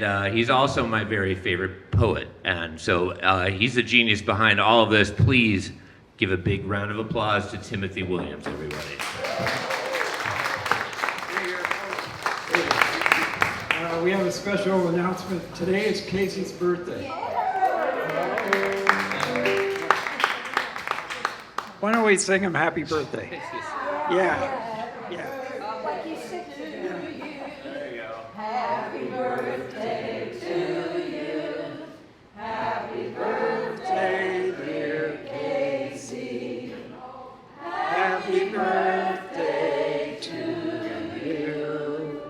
And he's also my very favorite poet. And so he's the genius behind all of this. Please give a big round of applause to Timothy Williams, everybody. We have a special announcement. Today is Casey's birthday. Why don't we sing him happy birthday? Yeah. Happy birthday to you. Happy birthday, dear Casey. Happy birthday to you.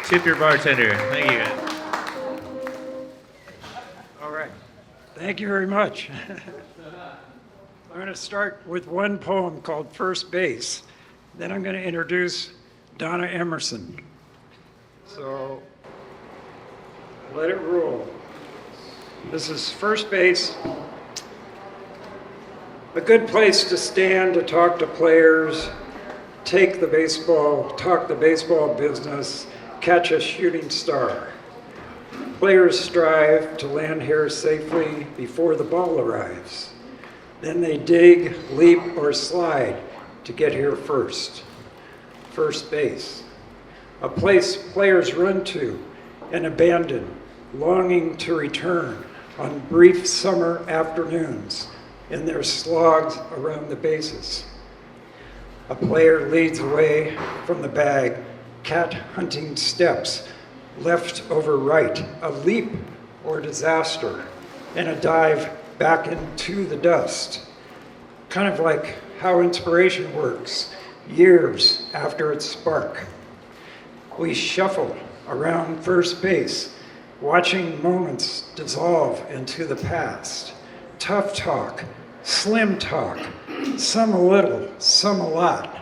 Tip your bartender. Thank you. All right. Thank you very much. I'm going to start with one poem called First Base. Then I'm going to introduce Donna Emerson. So let it roll. This is First Base. A good place to stand to talk to players, talk the baseball business, catch a shooting star. Players strive to land here safely before the ball arrives. Then they dig, leap, or slide to get here first. First base, a place players run to and abandon, longing to return on brief summer afternoons in their slogs around the bases. A player leads away from the bag, cat hunting steps, left over right, a leap or disaster, and a dive back into the dust. Kind of like how inspiration works years after its spark. We shuffle around first base, watching moments dissolve into the past. Tough talk, slim talk, some a little, some a lot,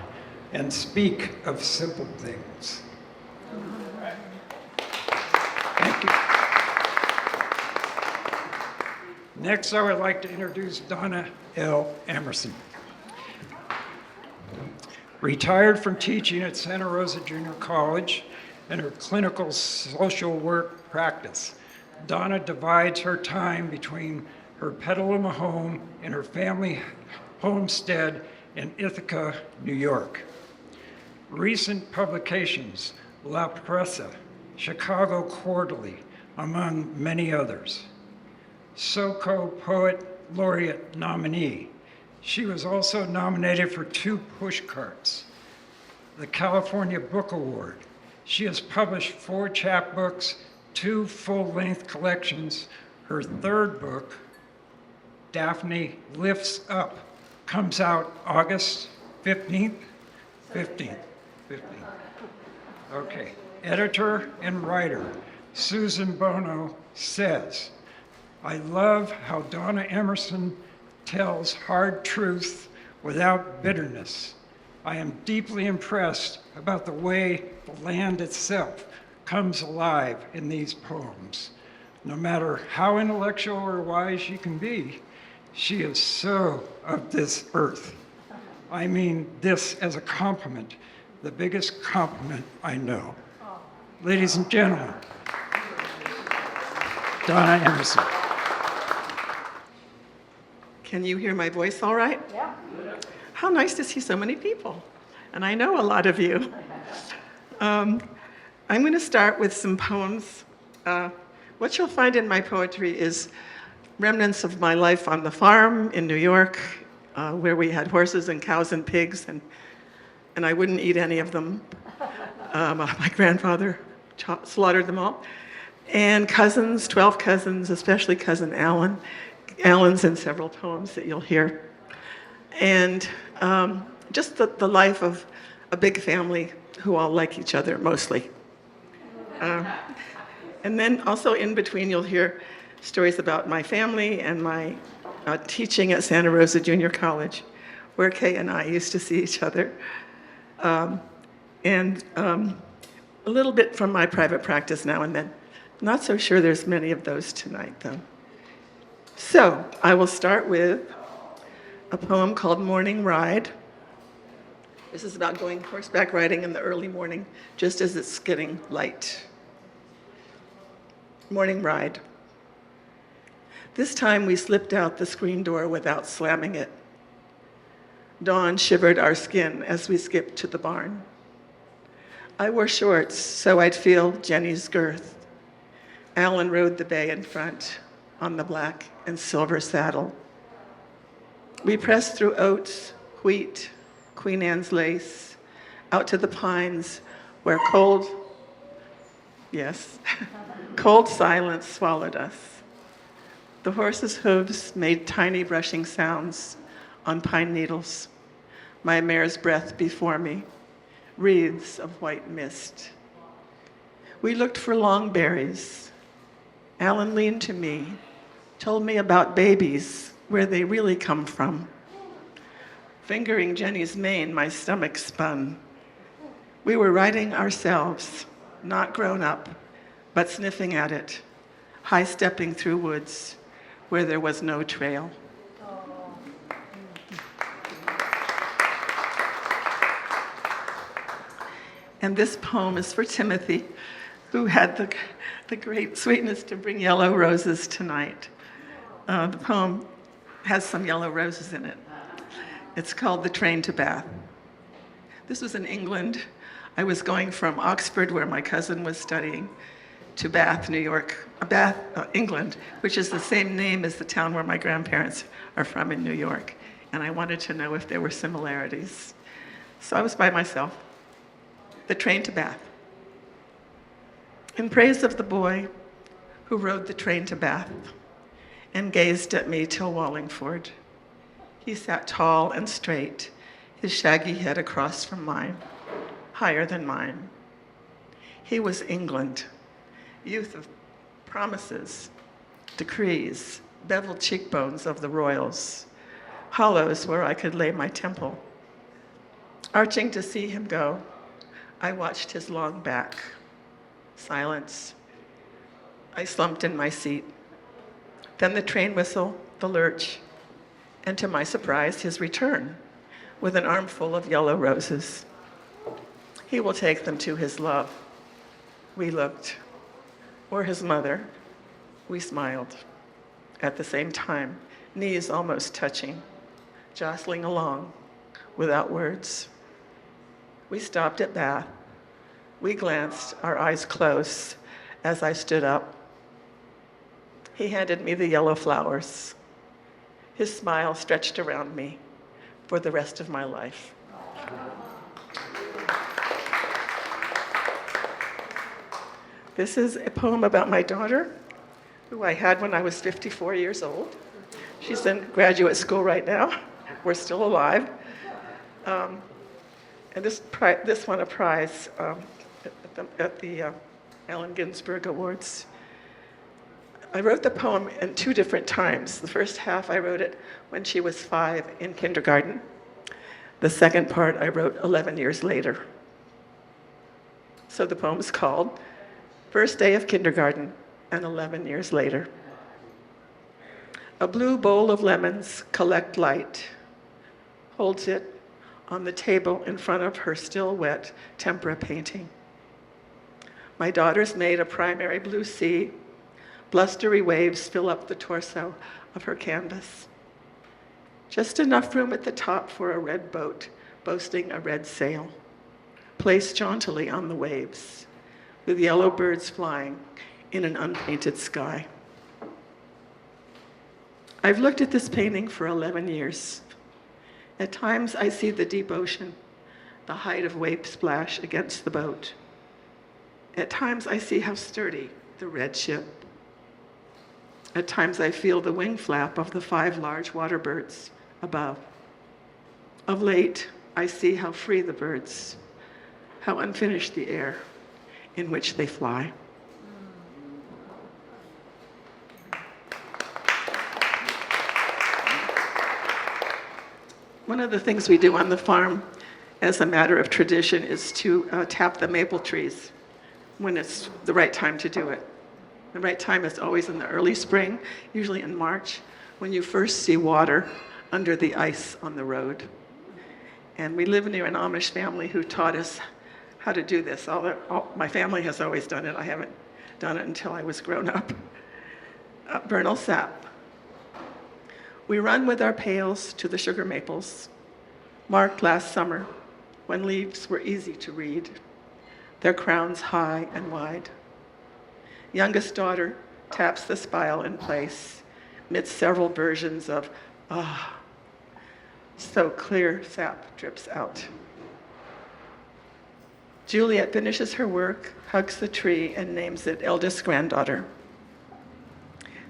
and speak of simple things. Thank you. Next, I would like to introduce Donna Emerson. Retired from teaching at Santa Rosa Junior College and her clinical social work practice, Donna divides her time between her Petaluma home and her family homestead in Ithaca, New York. Recent publications, La Pressa, Chicago Quarterly, among many others. SoCo Poet Laureate nominee. She was also nominated for 2 pushcarts, the California Book Award. She has published 4 chapbooks, 2 full-length collections. Her 3rd book, Daphne Lifts Up, comes out August 15th? 15th. Okay. Editor and writer Susan Bono says, I love how Donna Emerson tells hard truth without bitterness. I am deeply impressed about the way the land itself comes alive in these poems. No matter how intellectual or wise she can be, she is so of this earth. I mean this as a compliment, the biggest compliment I know. Ladies and gentlemen, Donna Emerson. Can you hear my voice all right? Yeah. How nice to see so many people. And I know a lot of you. I'm going to start with some poems. What you'll find in my poetry is remnants of my life on the farm in New York, where we had horses and cows and pigs, and I wouldn't eat any of them. My grandfather slaughtered them all. And cousins, 12 cousins, especially cousin Alan. Alan's in several poems that you'll hear. And just the life of a big family who all like each other mostly. And then also in between you'll hear stories about my family and my teaching at Santa Rosa Junior College, where Kay and I used to see each other. And a little bit from my private practice now and then. Not so sure there's many of those tonight, though. So I will start with a poem called Morning Ride. This is about going horseback riding in the early morning, just as it's getting light. Morning ride. This time we slipped out the screen door without slamming it. Dawn shivered our skin as we skipped to the barn. I wore shorts so I'd feel Jenny's girth. Alan rode the bay in front on the black and silver saddle. We pressed through oats, wheat, Queen Anne's lace, out to the pines where cold silence swallowed us. The horse's hooves made tiny brushing sounds on pine needles. My mare's breath before me, wreaths of white mist. We looked for long berries. Alan leaned to me, told me about babies, where they really come from. Fingering Jenny's mane, my stomach spun. We were riding ourselves, not grown up, but sniffing at it, high-stepping through woods where there was no trail. And this poem is for Timothy, who had the great sweetness to bring yellow roses tonight. The poem has some yellow roses in it. It's called The Train to Bath. This was in England. I was going from Oxford, where my cousin was studying, to Bath, New York, England, which is the same name as the town where my grandparents are from in New York. And I wanted to know if there were similarities. So I was by myself. The Train to Bath. In praise of the boy who rode the train to Bath and gazed at me till Wallingford. He sat tall and straight, his shaggy head across from mine, higher than mine. He was England, youth of promises, decrees, beveled cheekbones of the royals, hollows where I could lay my temple. Arching to see him go, I watched his long back. Silence. I slumped in my seat. Then the train whistle, the lurch, and to my surprise, his return with an armful of yellow roses. He will take them to his love. We looked. Or his mother. We smiled. At the same time, knees almost touching, jostling along without words. We stopped at Bath. We glanced, our eyes close, as I stood up. He handed me the yellow flowers. His smile stretched around me for the rest of my life. This is a poem about my daughter, who I had when I was 54 years old. She's in graduate school right now. We're still alive. And this won a prize at the Allen Ginsberg Awards. I wrote the poem in 2 different times. The first half I wrote it when she was 5 in kindergarten. The second part I wrote 11 years later. So the poem is called First Day of Kindergarten and 11 Years Later. A blue bowl of lemons collect light, holds it on the table in front of her still wet tempera painting. My daughter's made a primary blue sea. Blustery waves fill up the torso of her canvas. Just enough room at the top for a red boat boasting a red sail, placed jauntily on the waves, with yellow birds flying in an unpainted sky. I've looked at this painting for 11 years. At times I see the deep ocean, the height of wave splash against the boat. At times I see how sturdy the red ship. At times I feel the wing flap of the 5 large water birds above. Of late, I see how free the birds, how unfinished the air in which they fly. One of the things we do on the farm as a matter of tradition is to tap the maple trees when it's the right time to do it. The right time is always in the early spring, usually in March, when you first see water under the ice on the road. And we live near an Amish family who taught us how to do this. My family has always done it. I haven't done it until I was grown up. Vernal sap. We run with our pails to the sugar maples, marked last summer when leaves were easy to read, their crowns high and wide. Youngest daughter taps the spile in place amidst several versions of, ah, so clear sap drips out. Juliet finishes her work, hugs the tree, and names it eldest granddaughter.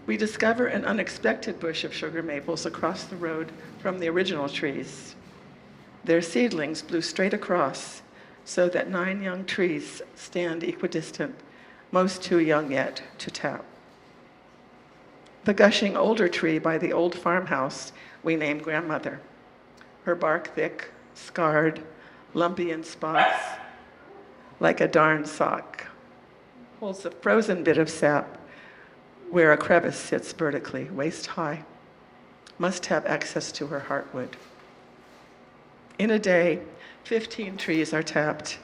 We discover an unexpected bush of sugar maples across the road from the original trees. Their seedlings blew straight across so that 9 young trees stand equidistant, most too young yet to tap. The gushing older tree by the old farmhouse we named Grandmother. Her bark thick, scarred, lumpy in spots, like a darned sock, holds a frozen bit of sap where a crevice sits vertically, waist high. Must have access to her heartwood. In a day, 15 trees are tapped,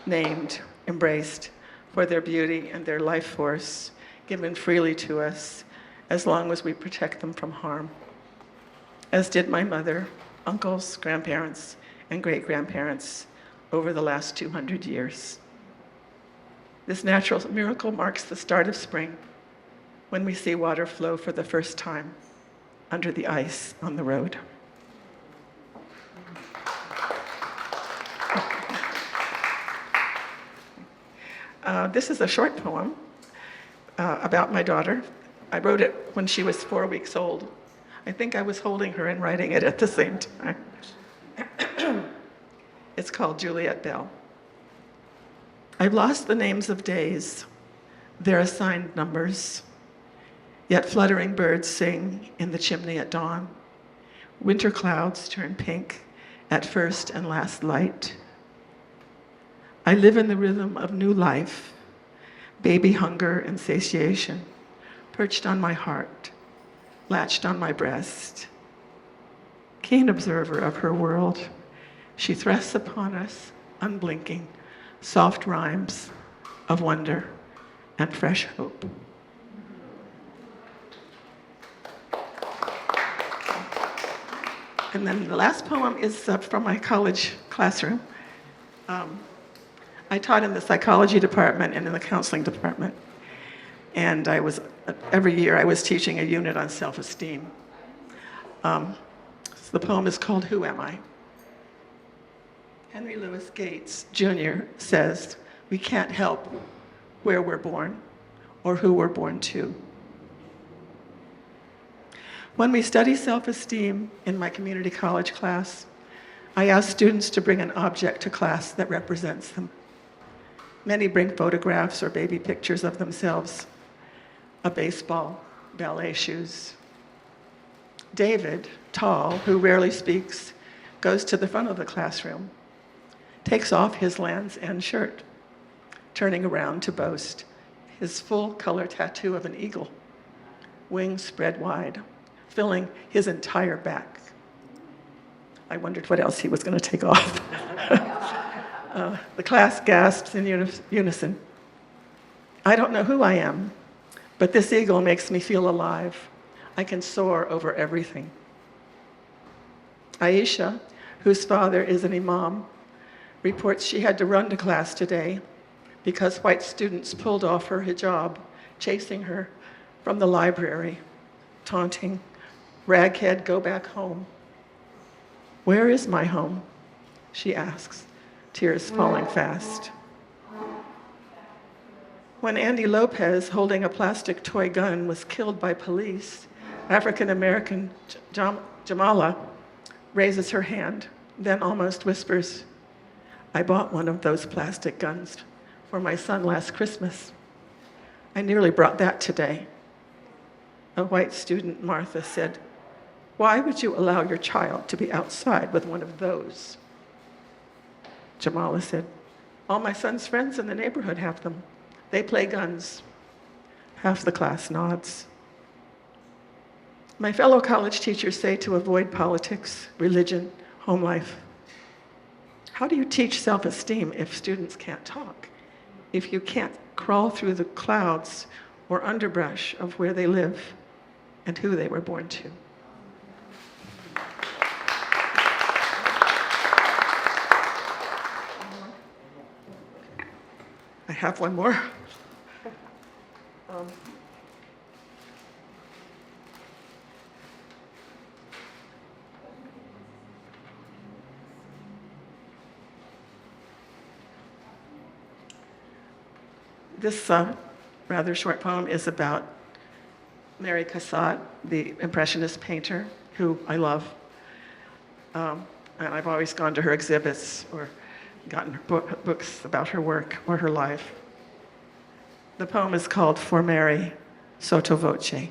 named, embraced for their beauty and their life force, given freely to us as long as we protect them from harm. As did my mother, uncles, grandparents, and great-grandparents over the last 200 years. This natural miracle marks the start of spring, when we see water flow for the first time under the ice on the road. This is a short poem about my daughter. I wrote it when she was 4 weeks old. I think I was holding her and writing it at the same time. It's called Juliet Bell. I've lost the names of days, their assigned numbers, yet fluttering birds sing in the chimney at dawn. Winter clouds turn pink at first and last light. I live in the rhythm of new life, baby hunger and satiation, perched on my heart, latched on my breast. Keen observer of her world, she thrusts upon us, unblinking, soft rhymes of wonder and fresh hope. And then the last poem is from my college classroom. I taught in the psychology department and in the counseling department. And every year I was teaching a unit on self-esteem. So the poem is called Who Am I? Henry Louis Gates, Jr. says, we can't help where we're born or who we're born to. When we study self-esteem in my community college class, I ask students to bring an object to class that represents them. Many bring photographs or baby pictures of themselves, a baseball, ballet shoes. David, tall, who rarely speaks, goes to the front of the classroom, takes off his Land's End shirt, turning around to boast his full color tattoo of an eagle, wings spread wide, filling his entire back. I wondered what else he was going to take off. The class gasps in unison. I don't know who I am, but this eagle makes me feel alive. I can soar over everything. Aisha, whose father is an imam, reports she had to run to class today because white students pulled off her hijab, chasing her from the library, taunting, "Raghead, go back home." "Where is my home?" she asks, tears falling fast. When Andy Lopez, holding a plastic toy gun, was killed by police, African-American Jamala raises her hand, then almost whispers, "I bought one of those plastic guns for my son last Christmas. I nearly brought that today." A white student, Martha, said, "Why would you allow your child to be outside with one of those?" Jamala said, "All my son's friends in the neighborhood have them. They play guns." Half the class nods. My fellow college teachers say to avoid politics, religion, home life. How do you teach self-esteem if students can't talk? If you can't crawl through the clouds or underbrush of where they live and who they were born to? I have one more. This rather short poem is about Mary Cassatt, the Impressionist painter, who I love. And I've always gone to her exhibits or gotten books about her work or her life. The poem is called For Mary, Sotto Voce.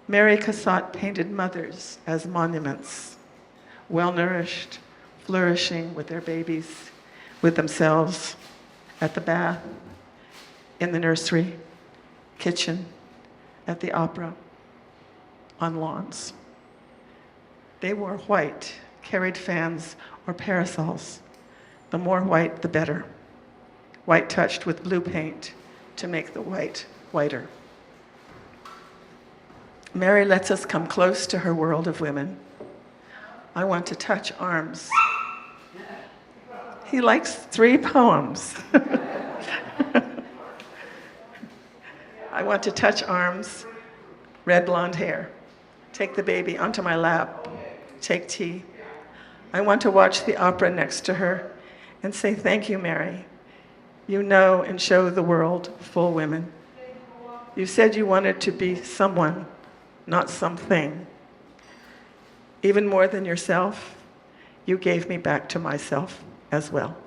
Mary Cassatt painted mothers as monuments, well-nourished, flourishing with their babies, with themselves, at the bath, in the nursery, kitchen, at the opera, on lawns. They wore white, carried fans or parasols. The more white, the better. White touched with blue paint to make the white whiter. Mary lets us come close to her world of women. I want to touch arms. He likes 3 poems. I want to touch arms, red blonde hair, take the baby onto my lap, take tea. I want to watch the opera next to her and say, thank you, Mary. You know and show the world full women. You said you wanted to be someone, not something. Even more than yourself, you gave me back to myself as well.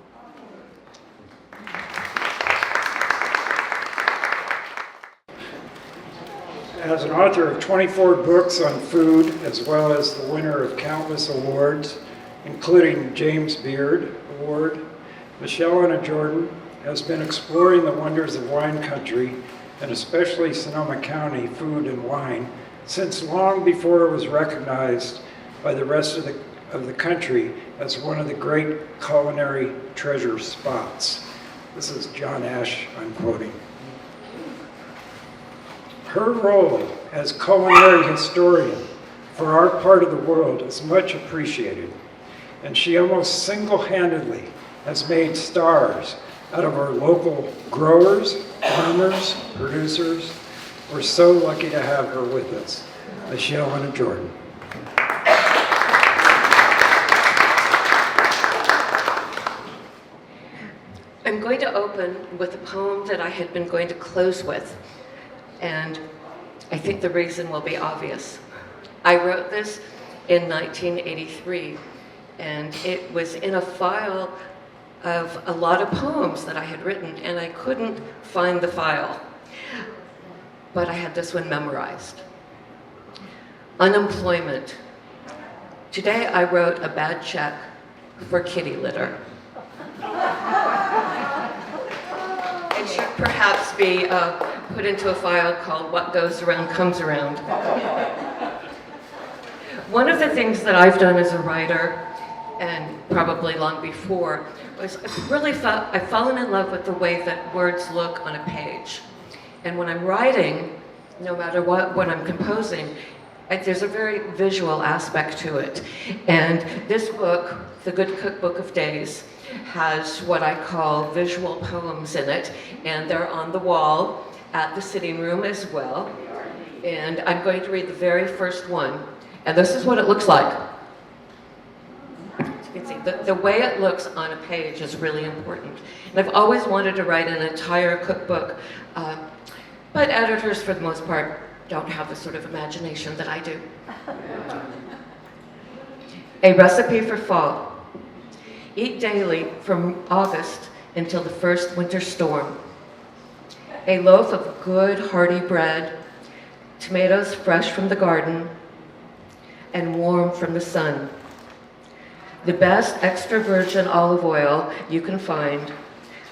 As an author of 24 books on food, as well as the winner of countless awards, including James Beard Award, Michele Jordan has been exploring the wonders of wine country, and especially Sonoma County food and wine, since long before it was recognized by the rest of the country as one of the great culinary treasure spots. This is John Ash, I'm quoting. Her role as culinary historian for our part of the world is much appreciated, and she almost single-handedly has made stars out of our local growers, farmers, producers. We're so lucky to have her with us. Michele Jordan. I'm going to open with a poem that I had been going to close with, and I think the reason will be obvious. I wrote this in 1983, and it was in a file of a lot of poems that I had written, and I couldn't find the file, but I had this one memorized. Unemployment. Today I wrote a bad check for kitty litter. It should perhaps be put into a file called What Goes Around Comes Around. One of the things that I've done as a writer, and probably long before, was I've fallen in love with the way that words look on a page. And when I'm writing, no matter what I'm composing, there's a very visual aspect to it. And this book, The Good Cookbook of Days, has what I call visual poems in it, and they're on the wall at the sitting room as well. And I'm going to read the very first one, and this is what it looks like. As you can see, the way it looks on a page is really important. And I've always wanted to write an entire cookbook, but editors, for the most part, don't have the sort of imagination that I do. A recipe for fall. Eat daily from August until the first winter storm. A loaf of good hearty bread, tomatoes fresh from the garden, and warm from the sun. The best extra virgin olive oil you can find,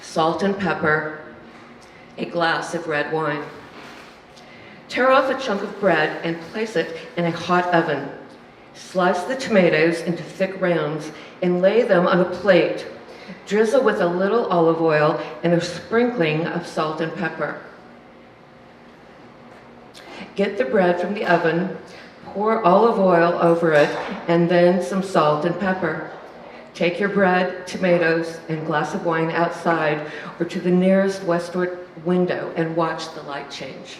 salt and pepper, a glass of red wine. Tear off a chunk of bread and place it in a hot oven. Slice the tomatoes into thick rounds and lay them on a plate. Drizzle with a little olive oil and a sprinkling of salt and pepper. Get the bread from the oven, pour olive oil over it, and then some salt and pepper. Take your bread, tomatoes, and glass of wine outside or to the nearest westward window and watch the light change.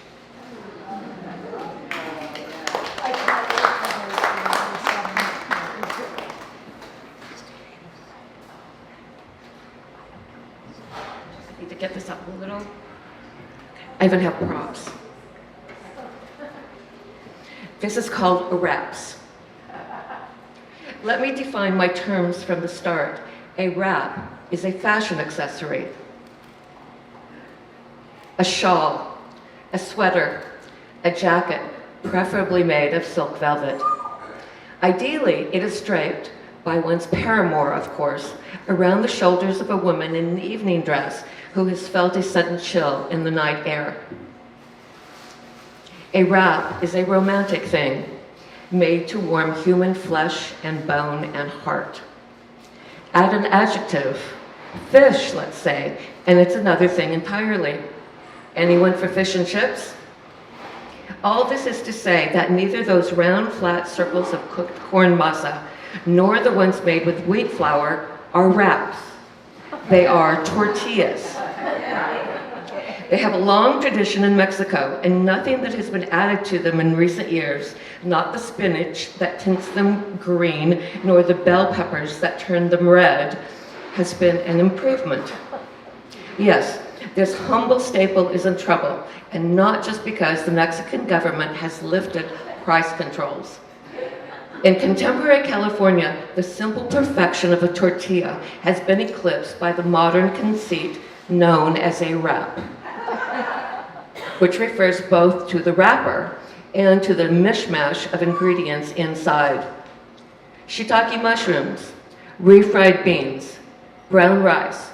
I need to get this up a little. I even have props. This is called wraps. Let me define my terms from the start. A wrap is a fashion accessory. A shawl, a sweater, a jacket, preferably made of silk velvet. Ideally, it is draped by one's paramour, of course, around the shoulders of a woman in an evening dress who has felt a sudden chill in the night air. A wrap is a romantic thing, made to warm human flesh and bone and heart. Add an adjective, fish, let's say, and it's another thing entirely. Anyone for fish and chips? All this is to say that neither those round, flat circles of cooked corn masa, nor the ones made with wheat flour are wraps. They are tortillas. They have a long tradition in Mexico, and nothing that has been added to them in recent years, not the spinach that tints them green, nor the bell peppers that turn them red, has been an improvement. Yes, this humble staple is in trouble, and not just because the Mexican government has lifted price controls. In contemporary California, the simple perfection of a tortilla has been eclipsed by the modern conceit known as a wrap, which refers both to the wrapper and to the mishmash of ingredients inside. Shiitake mushrooms, refried beans, brown rice,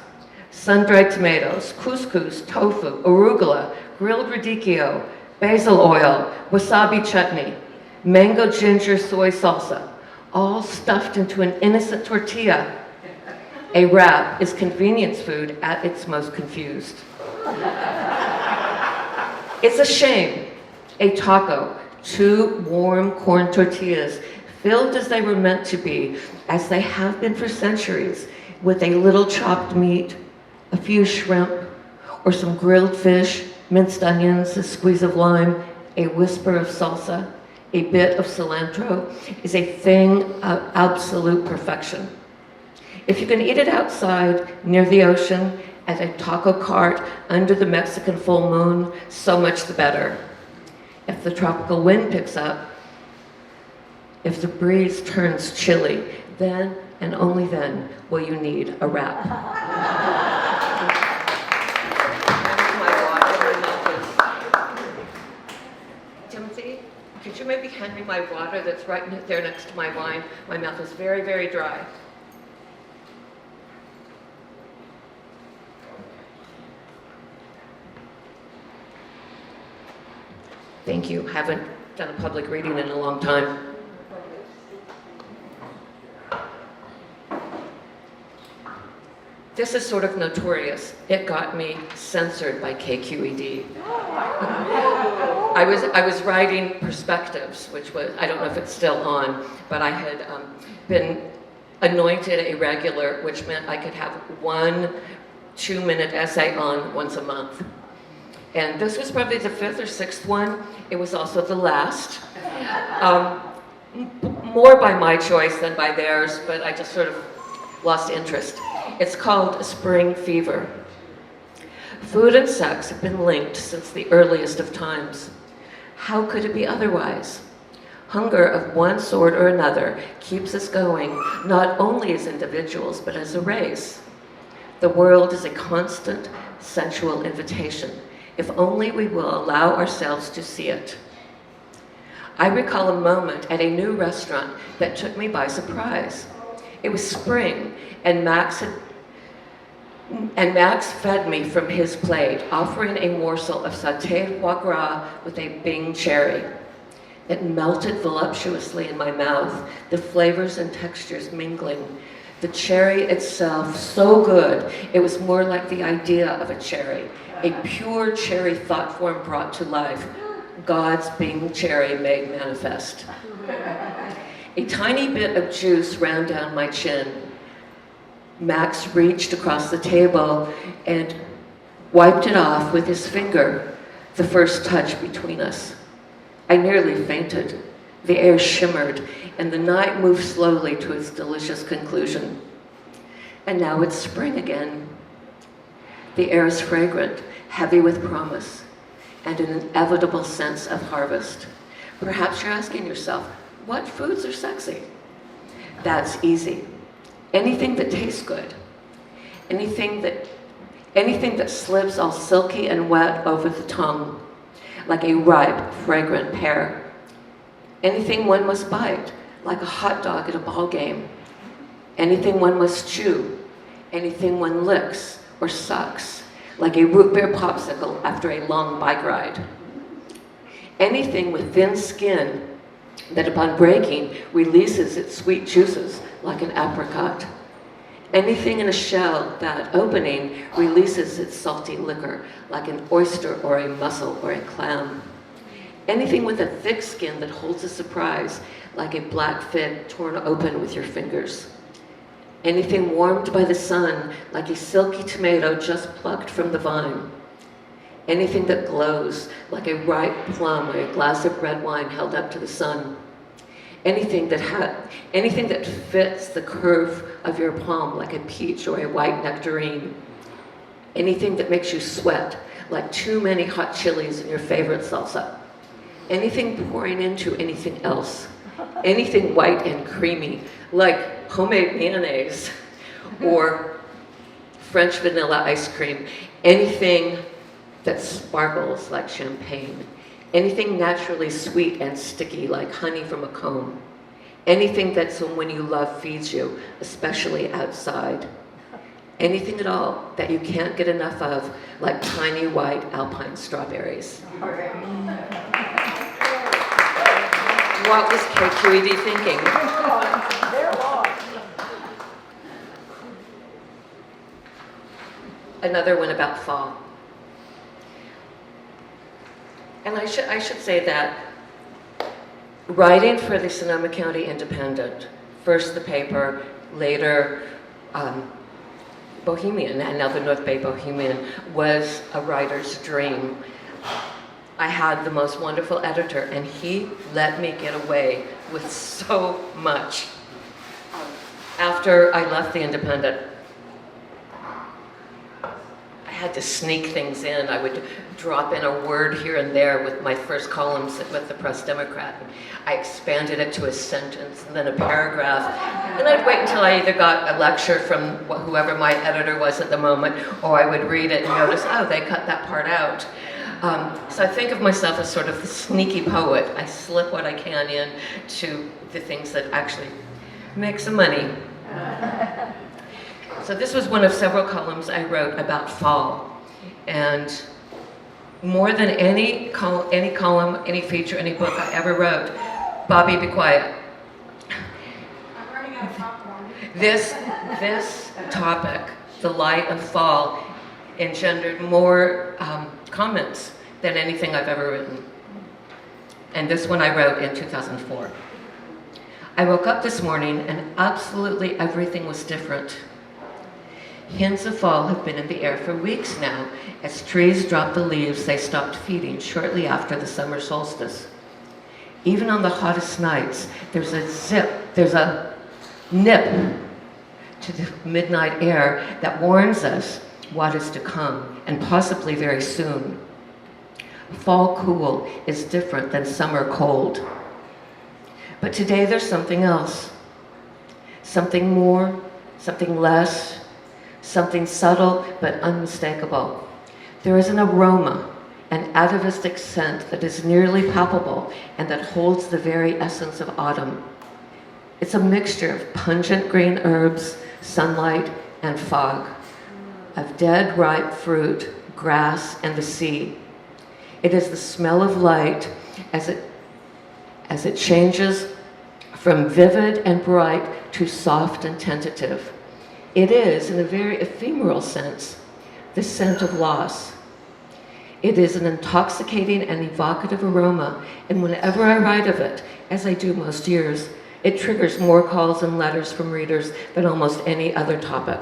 sun-dried tomatoes, couscous, tofu, arugula, grilled radicchio, basil oil, wasabi chutney, mango ginger soy salsa, all stuffed into an innocent tortilla. A wrap is convenience food at its most confused. It's a shame. A taco, two warm corn tortillas, filled as they were meant to be, as they have been for centuries, with a little chopped meat, a few shrimp, or some grilled fish, minced onions, a squeeze of lime, a whisper of salsa, a bit of cilantro, is a thing of absolute perfection. If you can eat it outside, near the ocean, at a taco cart, under the Mexican full moon, so much the better. If the tropical wind picks up, if the breeze turns chilly, then and only then will you need a wrap. Timothy, could you maybe hand me my water that's right there next to my wine? My mouth is very, very dry. Thank you. Haven't done a public reading in a long time. This is sort of notorious. It got me censored by KQED. I was writing Perspectives, which was, I don't know if it's still on, but I had been anointed a regular, which meant I could have one 2-minute essay on once a month. And this was probably the 5th or 6th one. It was also the last. More by my choice than by theirs, but I just sort of lost interest. It's called Spring Fever. Food and sex have been linked since the earliest of times. How could it be otherwise? Hunger of one sort or another keeps us going, not only as individuals, but as a race. The world is a constant sensual invitation, if only we will allow ourselves to see it. I recall a moment at a new restaurant that took me by surprise. It was spring, and Max fed me from his plate, offering a morsel of sautéed foie gras with a Bing cherry. It melted voluptuously in my mouth, the flavors and textures mingling. The cherry itself, so good, it was more like the idea of a cherry, a pure cherry thought form brought to life, God's being cherry made manifest. A tiny bit of juice ran down my chin. Max reached across the table and wiped it off with his finger, the first touch between us. I nearly fainted. The air shimmered, and the night moved slowly to its delicious conclusion. And now it's spring again. The air is fragrant, heavy with promise, and an inevitable sense of harvest. Perhaps you're asking yourself, what foods are sexy? That's easy. Anything that tastes good. Anything that slips all silky and wet over the tongue, like a ripe, fragrant pear. Anything one must bite, like a hot dog at a ball game. Anything one must chew. Anything one licks or sucks, like a root beer popsicle after a long bike ride. Anything with thin skin that upon breaking releases its sweet juices like an apricot. Anything in a shell that, opening, releases its salty liquor like an oyster or a mussel or a clam. Anything with a thick skin that holds a surprise like a black fig torn open with your fingers. Anything warmed by the sun like a silky tomato just plucked from the vine. Anything that glows like a ripe plum or a glass of red wine held up to the sun. Anything that fits the curve of your palm like a peach or a white nectarine. Anything that makes you sweat like too many hot chilies in your favorite salsa. Anything pouring into anything else. Anything white and creamy like homemade mayonnaise or French vanilla ice cream. Anything that sparkles like champagne. Anything naturally sweet and sticky like honey from a comb. Anything that someone you love feeds you, especially outside. Anything at all that you can't get enough of, like tiny white alpine strawberries. What was KQED thinking? Another one about fall. And I should say that writing for the Sonoma County Independent, first the paper, later Bohemian, and now the North Bay Bohemian, was a writer's dream. I had the most wonderful editor, and he let me get away with so much. After I left the Independent, I had to sneak things in. I would drop in a word here and there with my first columns with the Press Democrat. I expanded it to a sentence and then a paragraph. And I'd wait until I either got a lecture from whoever my editor was at the moment, or I would read it and notice, oh, they cut that part out. So I think of myself as sort of the sneaky poet. I slip what I can in to the things that actually make some money. So this was one of several columns I wrote about fall. And more than any column, any feature, any book I ever wrote, Bobby, be quiet. I'm running out of popcorn. This topic, the light of fall, engendered more comments than anything I've ever written. And this one I wrote in 2004. I woke up this morning and absolutely everything was different. Hints of fall have been in the air for weeks now. As trees drop the leaves they stopped feeding shortly after the summer solstice. Even on the hottest nights, there's a nip to the midnight air that warns us what is to come, and possibly very soon. Fall cool is different than summer cold. But today there's something else. Something more, something less, something subtle but unmistakable. There is an aroma, an atavistic scent that is nearly palpable and that holds the very essence of autumn. It's a mixture of pungent green herbs, sunlight, and fog, of dead ripe fruit, grass, and the sea. It is the smell of light as as it changes from vivid and bright to soft and tentative. It is, in a very ephemeral sense, the scent of loss. It is an intoxicating and evocative aroma, and whenever I write of it, as I do most years, it triggers more calls and letters from readers than almost any other topic.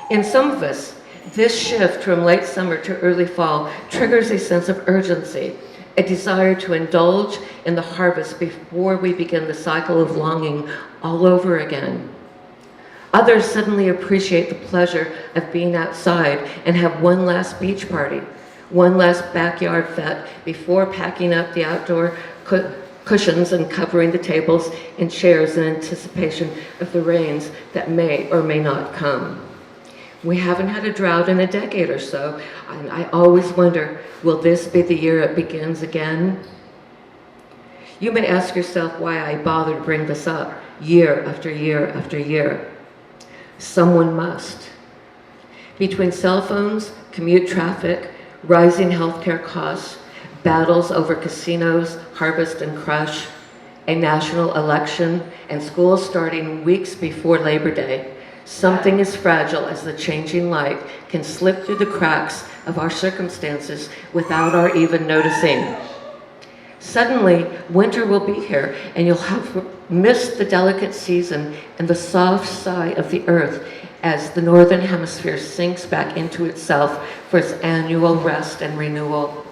In some of us, this shift from late summer to early fall triggers a sense of urgency, a desire to indulge in the harvest before we begin the cycle of longing all over again. Others suddenly appreciate the pleasure of being outside and have one last beach party, one last backyard fete before packing up the outdoor cushions and covering the tables and chairs in anticipation of the rains that may or may not come. We haven't had a drought in a decade or so, and I always wonder, will this be the year it begins again? You may ask yourself why I bother to bring this up year after year after year. Someone must. Between cell phones, commute traffic, rising healthcare costs, battles over casinos, harvest and crush, a national election, and school starting weeks before Labor Day, something as fragile as the changing light can slip through the cracks of our circumstances without our even noticing. Suddenly, winter will be here, and you'll have missed the delicate season and the soft sigh of the earth as the northern hemisphere sinks back into itself for its annual rest and renewal.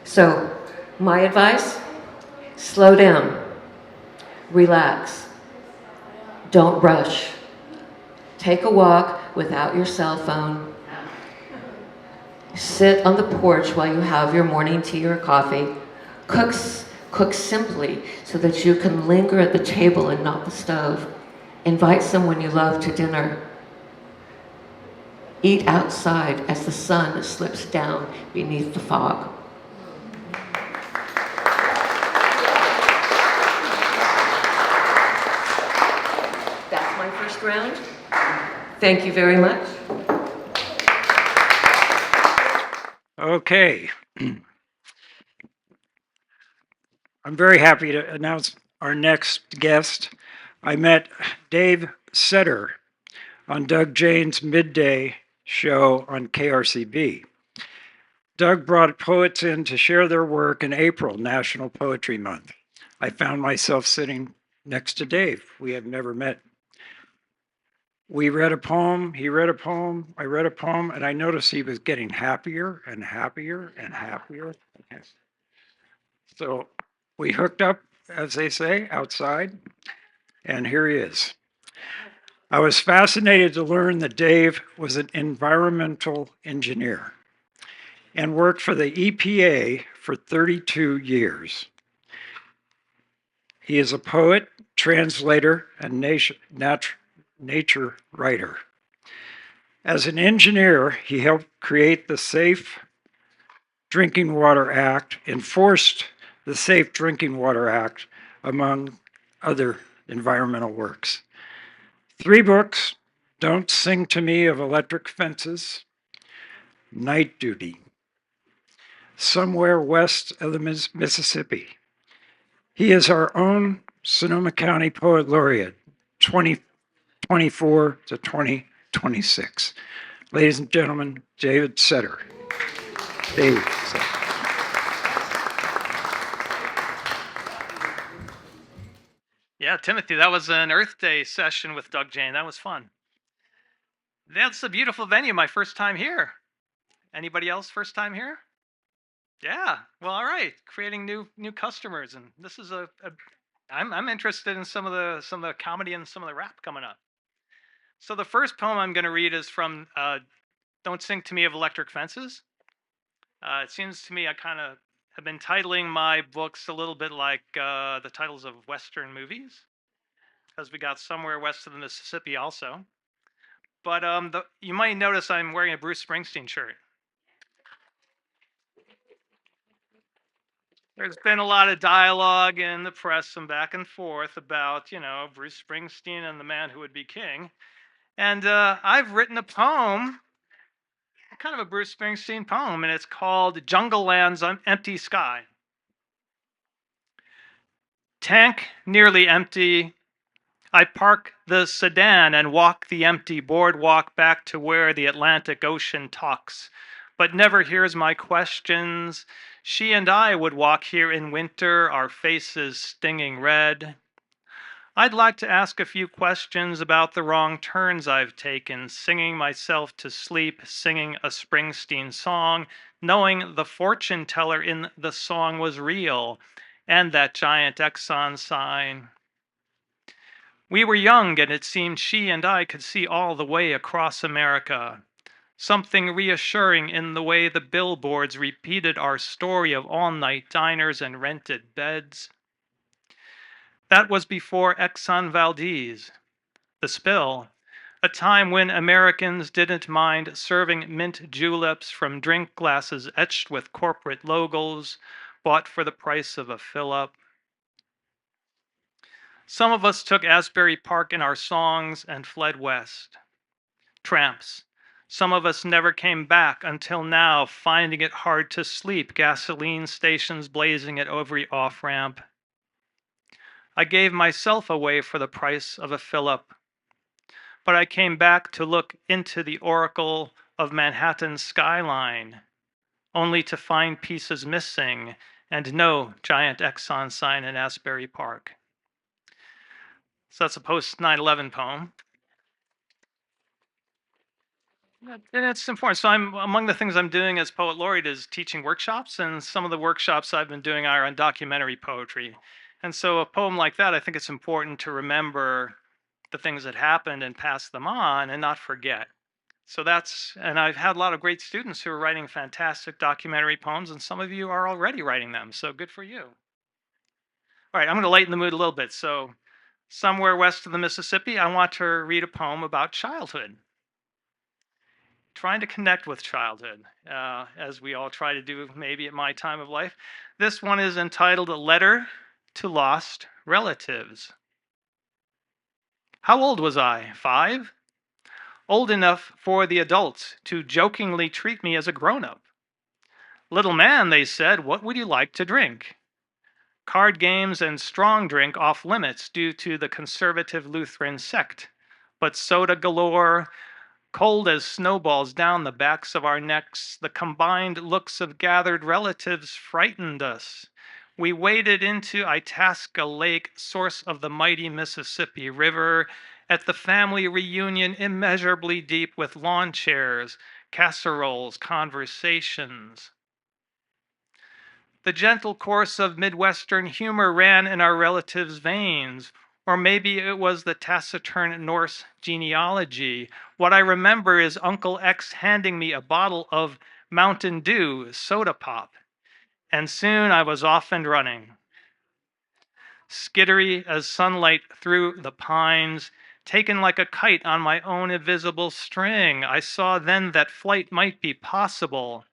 So, my advice? Slow down. Relax. Don't rush. Take a walk without your cell phone. Sit on the porch while you have your morning tea or coffee. Cook simply so that you can linger at the table and not the stove. Invite someone you love to dinner. Eat outside as the sun slips down beneath the fog. That's my first round. Thank you very much. Okay. I'm very happy to announce our next guest. I met Dave Setter on Doug Jane's midday show on KRCB. Doug brought poets in to share their work in April, National Poetry Month. I found myself sitting next to Dave. We have never met. We read a poem, he read a poem, I read a poem, and I noticed he was getting happier and happier and happier. So we hooked up, as they say, outside, and here he is. I was fascinated to learn that Dave was an environmental engineer and worked for the EPA for 32 years. He is a poet, translator, and nature writer. As an engineer, he helped create the Safe Drinking Water Act, enforced the Safe Drinking Water Act, among other environmental works. 3 books: Don't Sing to Me of Electric Fences, Night Duty, Somewhere West of the Mississippi. He is our own Sonoma County Poet Laureate, 2024 to 2026. Ladies and gentlemen, David Setter. Dave Setter. Yeah, Timothy, that was an Earth Day session with Doug Jane. That was fun. That's a beautiful venue. My first time here. Anybody else first time here? Yeah. Well, all right. Creating new customers, and this is I'm interested in some of the comedy and some of the rap coming up. So the first poem I'm going to read is from "Don't Sing to Me of Electric Fences." It seems to me I kind of have been titling my books a little bit like the titles of Western movies, because we got Somewhere West of the Mississippi also. But you might notice I'm wearing a Bruce Springsteen shirt. There's been a lot of dialogue in the press and back and forth about, Bruce Springsteen and the man who would be king. And I've written a poem, kind of a Bruce Springsteen poem, and it's called Jungle Land's Empty Sky. Tank nearly empty. I park the sedan and walk the empty boardwalk back to where the Atlantic Ocean talks, but never hears my questions. She and I would walk here in winter, our faces stinging red. I'd like to ask a few questions about the wrong turns I've taken, singing myself to sleep, singing a Springsteen song, knowing the fortune teller in the song was real, and that giant Exxon sign. We were young, and it seemed she and I could see all the way across America. Something reassuring in the way the billboards repeated our story of all-night diners and rented beds. That was before Exxon Valdez, the spill, a time when Americans didn't mind serving mint juleps from drink glasses etched with corporate logos, bought for the price of a fill-up. Some of us took Asbury Park in our songs and fled west. Tramps. Some of us never came back until now, finding it hard to sleep, gasoline stations blazing at every off-ramp. I gave myself away for the price of a fill-up, but I came back to look into the oracle of Manhattan's skyline, only to find pieces missing and no giant Exxon sign in Asbury Park. So that's a post-9/11 poem. And it's important. So among the things I'm doing as poet laureate is teaching workshops, and some of the workshops I've been doing are on documentary poetry. And so a poem like that, I think it's important to remember the things that happened and pass them on and not forget. So and I've had a lot of great students who are writing fantastic documentary poems, and some of you are already writing them, so good for you. All right, I'm going to lighten the mood a little bit. So somewhere west of the Mississippi, I want to read a poem about childhood. Trying to connect with childhood, as we all try to do maybe at my time of life. This one is entitled A Letter to Lost Relatives. How old was I? 5? Old enough for the adults to jokingly treat me as a grown-up. Little man, they said, what would you like to drink? Card games and strong drink off limits due to the conservative Lutheran sect, but soda galore, cold as snowballs down the backs of our necks. The combined looks of gathered relatives frightened us. We waded into Itasca Lake, source of the mighty Mississippi River, at the family reunion immeasurably deep with lawn chairs, casseroles, conversations. The gentle course of Midwestern humor ran in our relatives' veins, or maybe it was the taciturn Norse genealogy. What I remember is Uncle X handing me a bottle of Mountain Dew soda pop, and soon I was off and running. Skittery as sunlight through the pines, taken like a kite on my own invisible string, I saw then that flight might be possible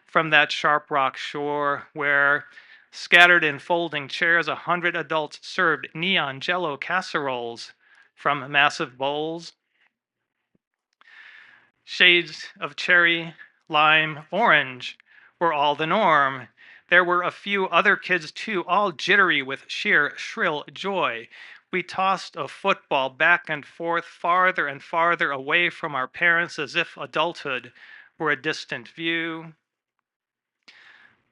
from that sharp rock shore where, scattered in folding chairs, 100 adults served neon jello casseroles from massive bowls. Shades of cherry, lime, orange were all the norm. There were a few other kids too, all jittery with sheer shrill joy. We tossed a football back and forth, farther and farther away from our parents, as if adulthood were a distant view.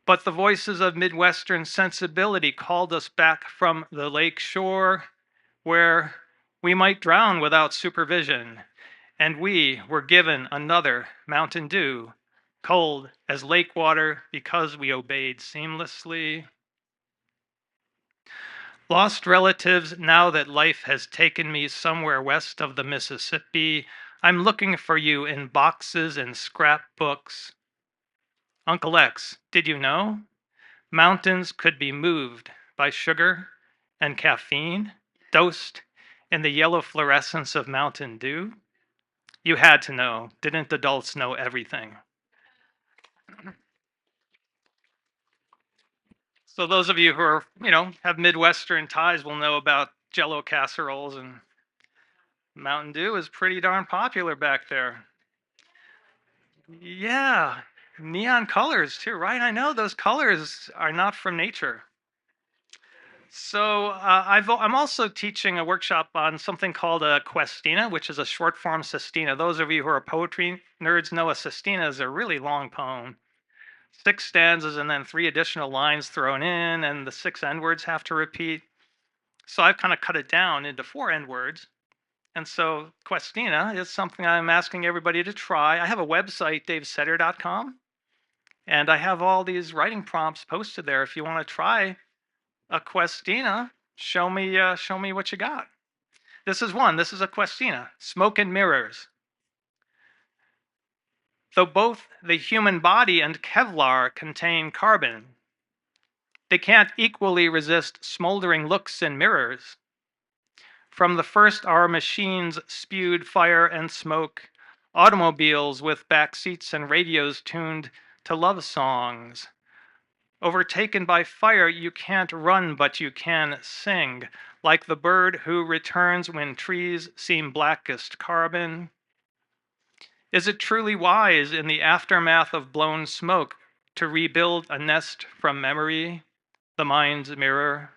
But the voices of Midwestern sensibility called us back from the lake shore, where we might drown without supervision, and we were given another Mountain Dew, cold as lake water because we obeyed seamlessly. Lost relatives, now that life has taken me somewhere west of the Mississippi, I'm looking for you in boxes and scrapbooks. Uncle X, did you know? Mountains could be moved by sugar and caffeine, dosed in the yellow fluorescence of Mountain Dew. You had to know. Didn't adults know everything? So those of you who are, have Midwestern ties will know about Jello casseroles, and Mountain Dew is pretty darn popular back there. Yeah, neon colors too, right? I know those colors are not from nature. So I'm also teaching a workshop on something called a questina, which is a short form sestina. Those of you who are poetry nerds know a sestina is a really long poem. 6 stanzas and then 3 additional lines thrown in, and the 6 end words have to repeat. So I've kind of cut it down into 4 end words. And so questina is something I'm asking everybody to try. I have a website, davesetter.com, and I have all these writing prompts posted there. If you want to try a questina, show me what you got. This is one. This is a questina. Smoke and mirrors. Though both the human body and Kevlar contain carbon, they can't equally resist smoldering looks in mirrors. From the first, our machines spewed fire and smoke, automobiles with back seats and radios tuned to love songs. Overtaken by fire, you can't run, but you can sing, like the bird who returns when trees seem blackest carbon. Is it truly wise in the aftermath of blown smoke to rebuild a nest from memory, the mind's mirror?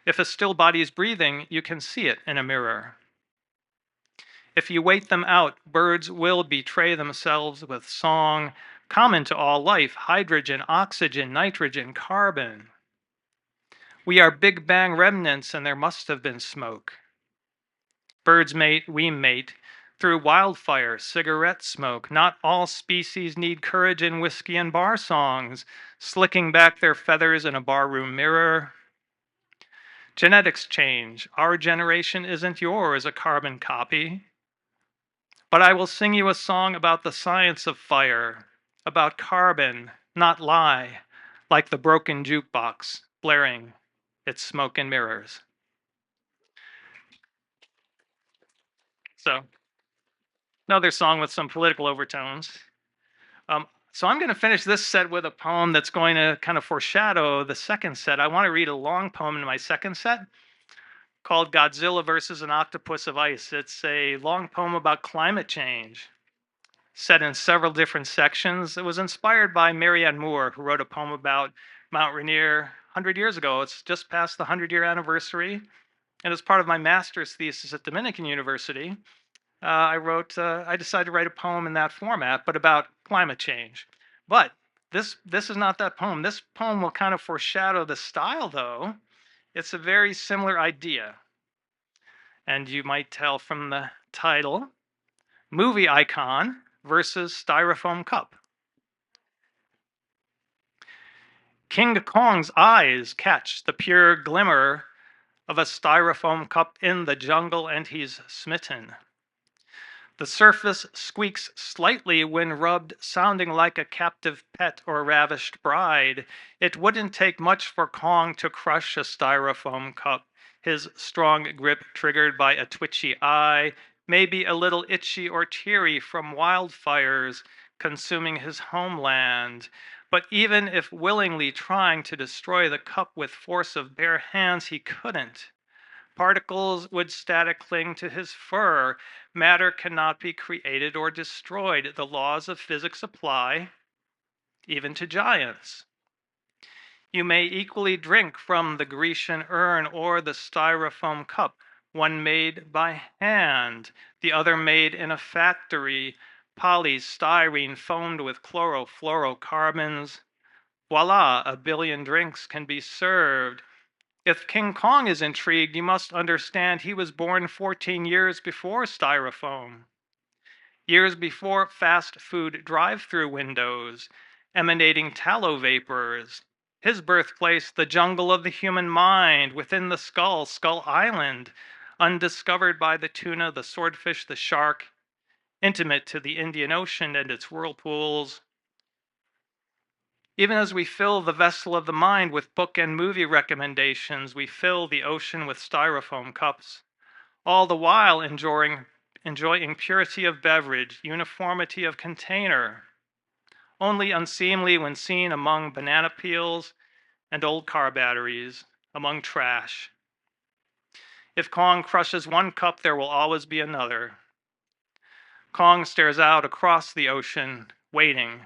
If a still body is breathing, you can see it in a mirror. If you wait them out, birds will betray themselves with song, common to all life: hydrogen, oxygen, nitrogen, carbon. We are Big Bang remnants, and there must have been smoke. Birds mate, we mate, through wildfire, cigarette smoke. Not all species need courage in whiskey and bar songs, slicking back their feathers in a barroom mirror. Genetics change. Our generation isn't yours, a carbon copy. But I will sing you a song about the science of fire, about carbon, not lie, like the broken jukebox, blaring its smoke and mirrors. So, another song with some political overtones. So I'm going to finish this set with a poem that's going to kind of foreshadow the second set. I want to read a long poem in my second set called Godzilla versus an Octopus of Ice. It's a long poem about climate change, set in several different sections. It was inspired by Marianne Moore, who wrote a poem about Mount Rainier 100 years ago. It's just past the 100-year anniversary. And as part of my master's thesis at Dominican University, I decided to write a poem in that format, but about climate change. But this is not that poem. This poem will kind of foreshadow the style, though. It's a very similar idea. And you might tell from the title, Movie Icon versus Styrofoam Cup. King Kong's eyes catch the pure glimmer of a styrofoam cup in the jungle, and he's smitten. The surface squeaks slightly when rubbed, sounding like a captive pet or ravished bride. It wouldn't take much for Kong to crush a styrofoam cup, his strong grip triggered by a twitchy eye, maybe a little itchy or teary from wildfires consuming his homeland. But even if willingly trying to destroy the cup with force of bare hands, he couldn't. Particles would static cling to his fur. Matter cannot be created or destroyed. The laws of physics apply even to giants. You may equally drink from the Grecian urn or the styrofoam cup, one made by hand, the other made in a factory, polystyrene foamed with chlorofluorocarbons. Voila, a billion drinks can be served. If King Kong is intrigued, you must understand he was born 14 years before styrofoam, years before fast food drive-through windows, emanating tallow vapors. His birthplace, the jungle of the human mind, within the skull, Skull Island, undiscovered by the tuna, the swordfish, the shark, intimate to the Indian Ocean and its whirlpools. Even as we fill the vessel of the mind with book and movie recommendations, we fill the ocean with styrofoam cups, all the while enjoying purity of beverage, uniformity of container, only unseemly when seen among banana peels and old car batteries, among trash. If Kong crushes one cup, there will always be another. Kong stares out across the ocean, waiting,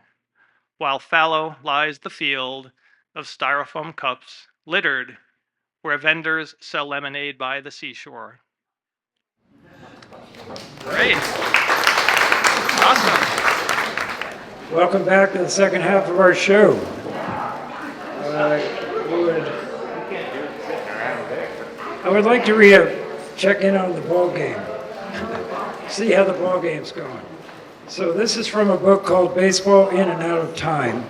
while fallow lies the field of styrofoam cups, littered where vendors sell lemonade by the seashore. Great. Awesome. Welcome back to the second half of our show. I would like to check in on the ball game, see how the ball game's going. So this is from a book called Baseball In and Out of Time.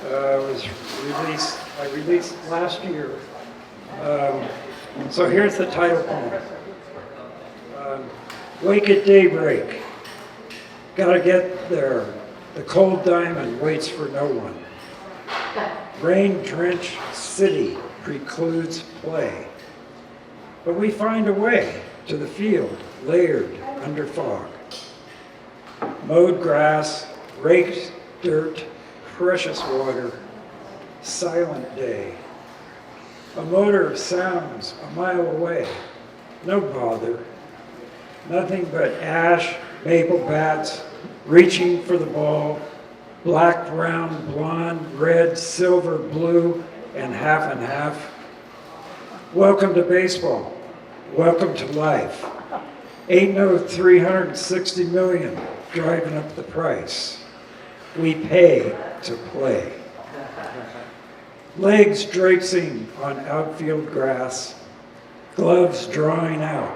I released last year. So here's the title poem. Wake at daybreak. Gotta get there. The cold diamond waits for no one. Rain-drenched city precludes play. But we find a way to the field layered under fog. Mowed grass, raked dirt, precious water, silent day. A motor sounds a mile away, no bother. Nothing but ash, maple bats, reaching for the ball, black, brown, blonde, red, silver, blue, and half. Welcome to baseball. Welcome to life. Ain't no 360 million driving up the price. We pay to play. Legs draping on outfield grass, gloves drawing out,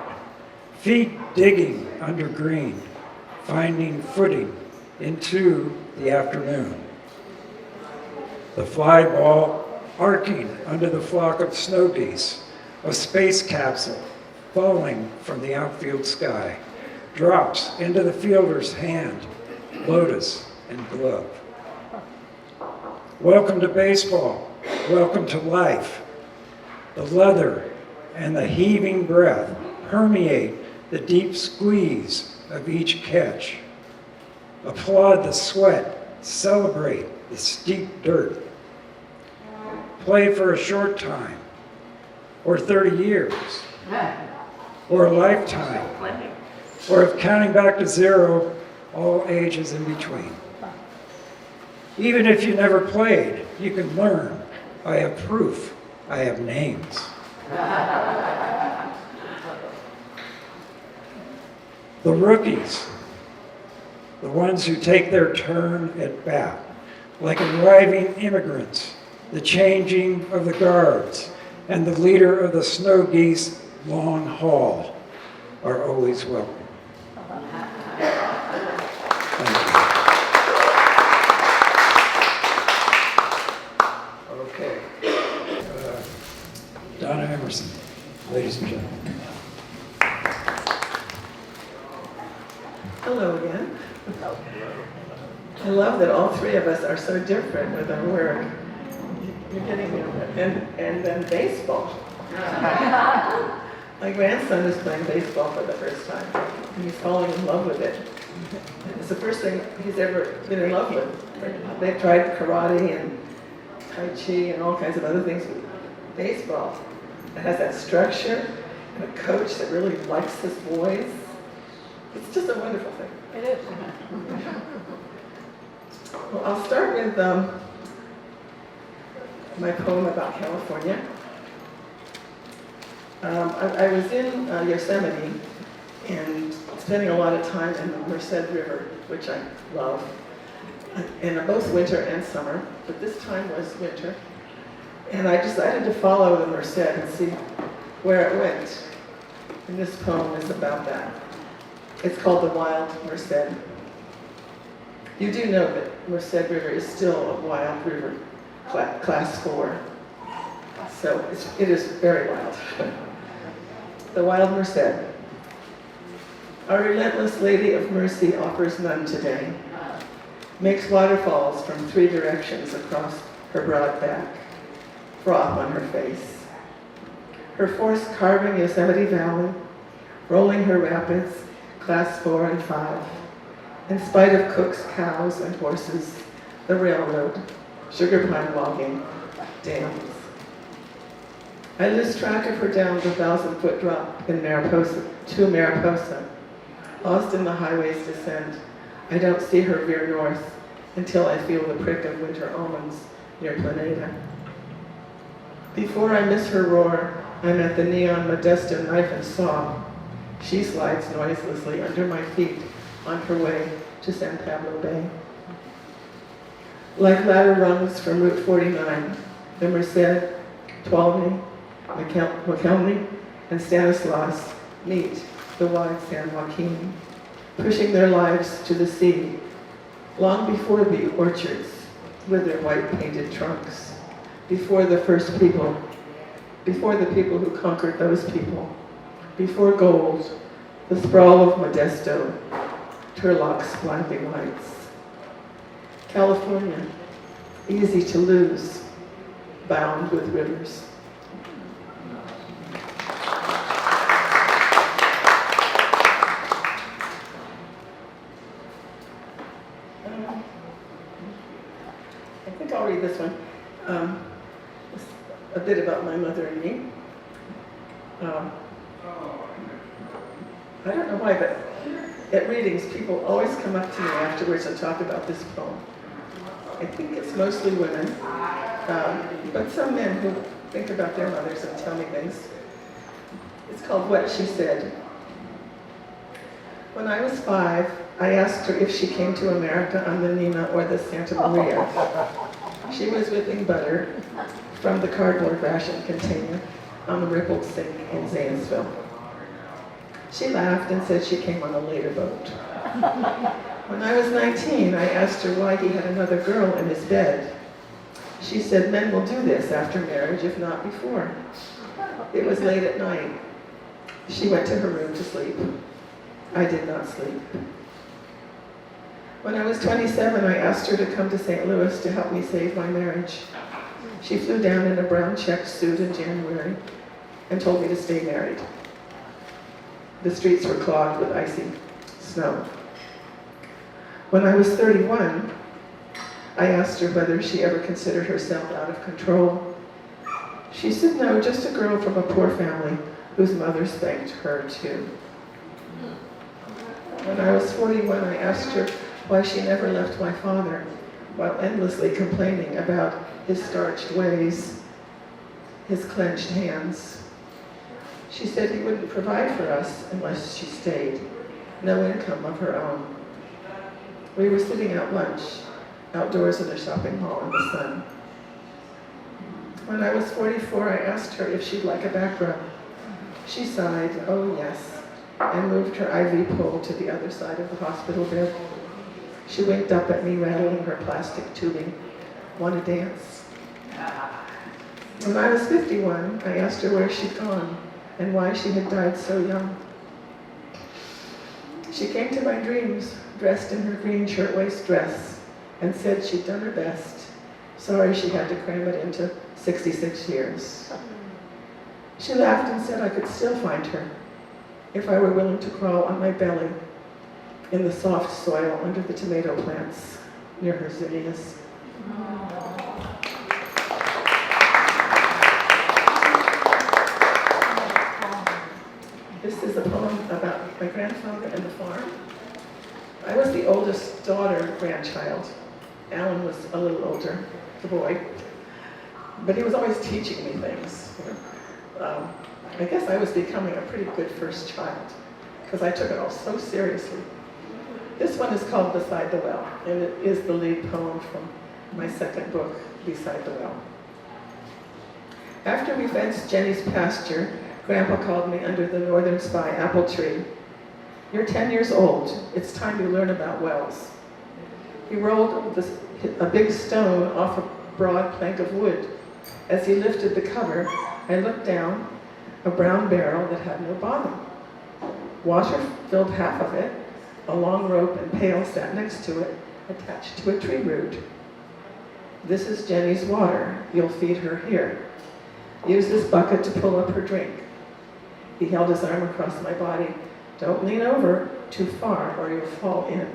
feet digging under green, finding footing into the afternoon. The fly ball arcing under the flock of snow geese, a space capsule falling from the outfield sky, drops into the fielder's hand, lotus and glove. Welcome to baseball. Welcome to life. The leather and the heaving breath permeate the deep squeeze of each catch. Applaud the sweat, celebrate the steep dirt. Play for a short time, or 30 years, or a lifetime, or if counting back to zero, all ages in between. Even if you never played, you can learn. I have proof. I have names. The rookies, the ones who take their turn at bat, like arriving immigrants, the changing of the guards, and the leader of the snow geese long haul are always welcome. Thank you. Okay. Donna Emerson, ladies and gentlemen. Hello again. I love that all three of us are so different with our work. You're getting and then baseball. My grandson is playing baseball for the first time, and he's falling in love with it. It's the first thing he's ever been in love with. They've tried karate and tai chi and all kinds of other things, but baseball, it has that structure and a coach that really likes his boys. It's just a wonderful thing. It is. Well, I'll start with my poem about California. I was in Yosemite and spending a lot of time in the Merced River, which I love, in both winter and summer, but this time was winter. And I decided to follow the Merced and see where it went. And this poem is about that. It's called The Wild Merced. You do know that Merced River is still a wild river, class 4. So it is very wild. The Wild Merced. Our relentless Lady of Mercy offers none today. Makes waterfalls from 3 directions across her broad back, froth on her face. Her force carving Yosemite Valley, rolling her rapids, class 4 and 5. In spite of cooks, cows, and horses, the railroad, sugar pine logging, dams. I lose track of her down the 1,000-foot drop in Mariposa, to Mariposa. Lost in the highway's descent, I don't see her veer north until I feel the prick of winter almonds near Planeta. Before I miss her roar, I'm at the neon Modesto knife and saw. She slides noiselessly under my feet on her way to San Pablo Bay. Like ladder rungs from Route 49, the Merced, Tuolumne, McKelney, and Stanislaus meet the wide San Joaquin, pushing their lives to the sea, long before the orchards with their white painted trunks, before the first people, before the people who conquered those people, before gold, the sprawl of Modesto, Turloc's blinding lights. California, easy to lose, bound with rivers. I think I'll read this one. It's a bit about my mother and me. I don't know why, but at readings, people always come up to me afterwards and talk about this poem. I think it's mostly women, but some men who think about their mothers and tell me things. It's called What She Said. When I was 5, I asked her if she came to America on the Nina or the Santa Maria. She was whipping butter from the cardboard ration container on the rippled sink in Zanesville. She laughed and said she came on a later boat. When I was 19, I asked her why he had another girl in his bed. She said men will do this after marriage, if not before. It was late at night. She went to her room to sleep. I did not sleep. When I was 27, I asked her to come to St. Louis to help me save my marriage. She flew down in a brown checked suit in January and told me to stay married. The streets were clogged with icy snow. When I was 31, I asked her whether she ever considered herself out of control. She said no, just a girl from a poor family whose mother spanked her too. When I was 41, I asked her why she never left my father while endlessly complaining about his starched ways, his clenched hands. She said he wouldn't provide for us unless she stayed, no income of her own. We were sitting at lunch, outdoors in a shopping mall in the sun. When I was 44, I asked her if she'd like a back rub. She sighed, oh yes, and moved her IV pole to the other side of the hospital bed. She winked up at me, rattling her plastic tubing. Want to dance? When I was 51, I asked her where she'd gone and why she had died so young. She came to my dreams, dressed in her green shirtwaist dress, and said she'd done her best. Sorry she had to cram it into 66 years. She laughed and said I could still find her if I were willing to crawl on my belly in the soft soil under the tomato plants near her zinnias. This is a poem about my grandfather and the farm. I was the oldest daughter grandchild. Alan was a little older, the boy, but he was always teaching me things. I guess I was becoming a pretty good first child because I took it all so seriously. This one is called Beside the Well, and it is the lead poem from my second book, Beside the Well. After we fenced Jenny's pasture, Grandpa called me under the northern spy apple tree. You're 10 years old. It's time you learn about wells. He rolled a big stone off a broad plank of wood. As he lifted the cover, I looked down, a brown barrel that had no bottom. Water filled half of it. A long rope and pail sat next to it, attached to a tree root. This is Jenny's water. You'll feed her here. Use this bucket to pull up her drink. He held his arm across my body. Don't lean over too far or you'll fall in.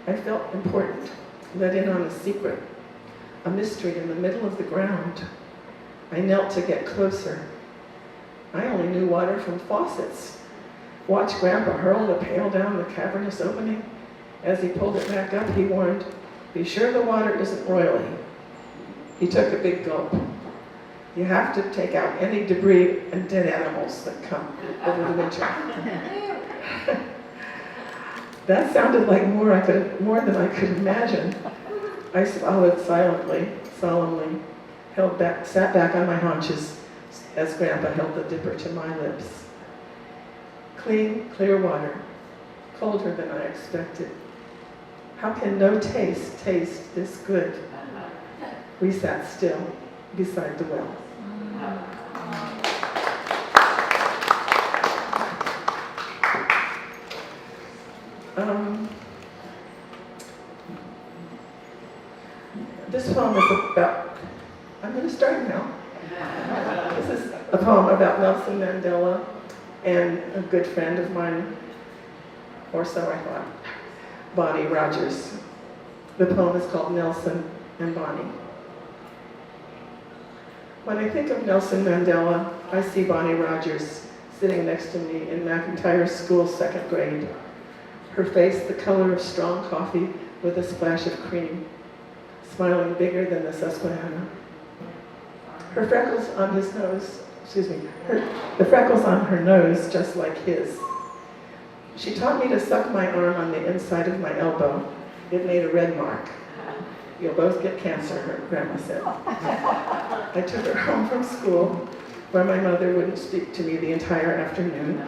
I felt important, let in on a secret, a mystery in the middle of the ground. I knelt to get closer. I only knew water from faucets. Watch Grandpa hurl the pail down the cavernous opening. As he pulled it back up, he warned, be sure the water isn't roiling. He took a big gulp. You have to take out any debris and dead animals that come over the winter. That sounded like more than I could imagine. I swallowed solemnly, sat back on my haunches as Grandpa held the dipper to my lips. Clean, clear water, colder than I expected. How can no taste this good? We sat still beside the well. This poem is about, I'm going to start now. This is a poem about Nelson Mandela and a good friend of mine, or so I thought, Bonnie Rogers. The poem is called Nelson and Bonnie. When I think of Nelson Mandela, I see Bonnie Rogers sitting next to me in McIntyre School's 2nd grade. Her face the color of strong coffee with a splash of cream, smiling bigger than the Susquehanna. Her freckles on his nose, the freckles on her nose just like his. She taught me to suck my arm on the inside of my elbow. It made a red mark. You'll both get cancer, her grandma said. I took her home from school, where my mother wouldn't speak to me the entire afternoon,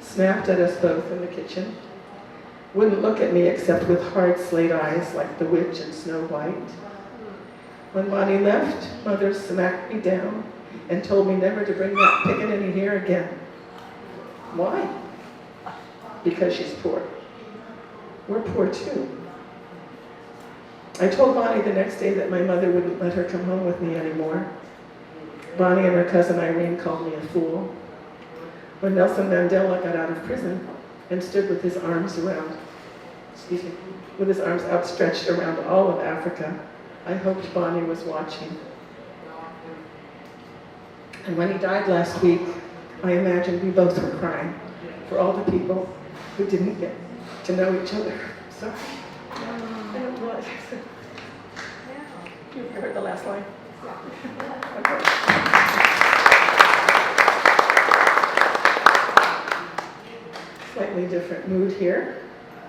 snapped at us both in the kitchen, wouldn't look at me except with hard slate eyes like the witch in Snow White. When Bonnie left, Mother smacked me down and told me never to bring that pickaninny here again. Why? Because she's poor. We're poor too. I told Bonnie the next day that my mother wouldn't let her come home with me anymore. Bonnie and her cousin Irene called me a fool. When Nelson Mandela got out of prison and stood with his arms outstretched around all of Africa, I hoped Bonnie was watching. And when he died last week, I imagined we both were crying for all the people who didn't get to know each other. Sorry. I don't know what. You heard the last line? Okay. Slightly different mood here.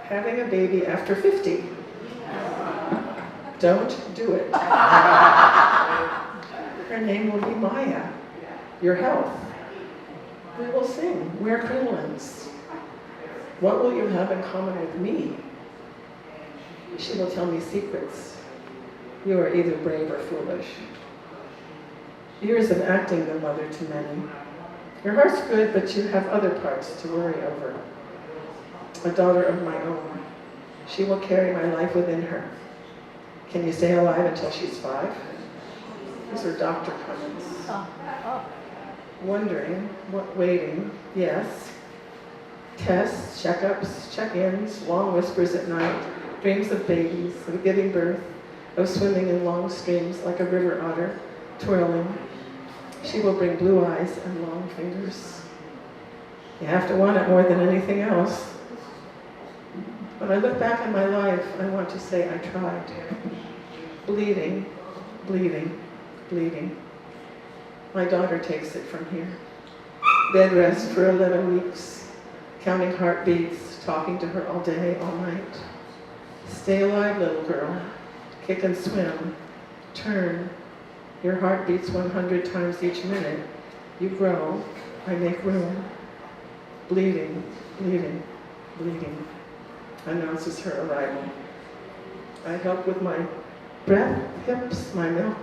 Having a baby after 50. Don't do it. Her name will be Maya. Your health. We will sing. Wear crinolines. What will you have in common with me? She will tell me secrets. You are either brave or foolish. Years of acting the mother to many. Your heart's good, but you have other parts to worry over. A daughter of my own. She will carry my life within her. Can you stay alive until she's 5? These are doctor comments. Wondering, waiting, yes. Tests, checkups, check-ins, long whispers at night, dreams of babies, of giving birth, of swimming in long streams like a river otter, twirling. She will bring blue eyes and long fingers. You have to want it more than anything else. When I look back on my life, I want to say I tried. Bleeding, bleeding, bleeding. My daughter takes it from here. Bed rest for 11 weeks, counting heartbeats, talking to her all day, all night. Stay alive, little girl. Kick and swim. Turn. Your heart beats 100 times each minute. You grow. I make room. Bleeding, bleeding, bleeding. Announces her arrival. I help with my breath, hips, my milk.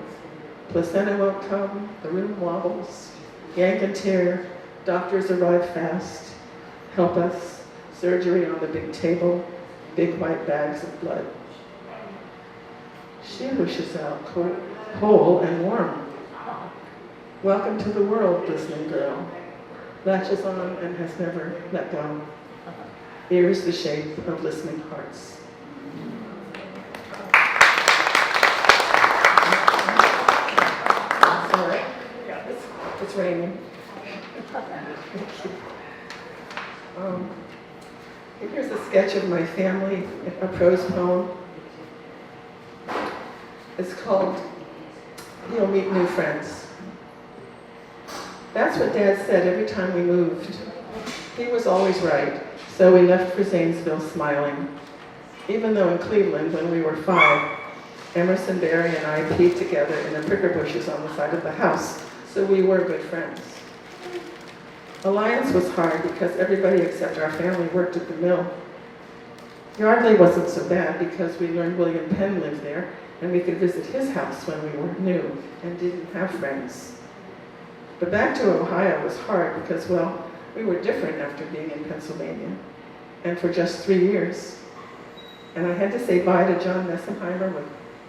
Placenta won't come, the room wobbles. Yank and tear, doctors arrive fast. Help us, surgery on the big table, big white bags of blood. She rushes out, whole and warm. Welcome to the world, listening girl. Latches on and has never let go. Ears the shape of listening hearts. Sorry, yeah, it's raining. Here's a sketch of my family, a prose poem. It's called You'll Meet New Friends. That's what Dad said every time we moved. He was always right, so we left for Zanesville smiling. Even though in Cleveland, when we were 5, Emerson, Barry, and I peed together in the pricker bushes on the side of the house, so we were good friends. Alliance was hard because everybody except our family worked at the mill. Yardley wasn't so bad because we learned William Penn lived there, and we could visit his house when we were new and didn't have friends. But back to Ohio was hard because, well, we were different after being in Pennsylvania, and for just 3 years. And I had to say bye to John Messenheimer with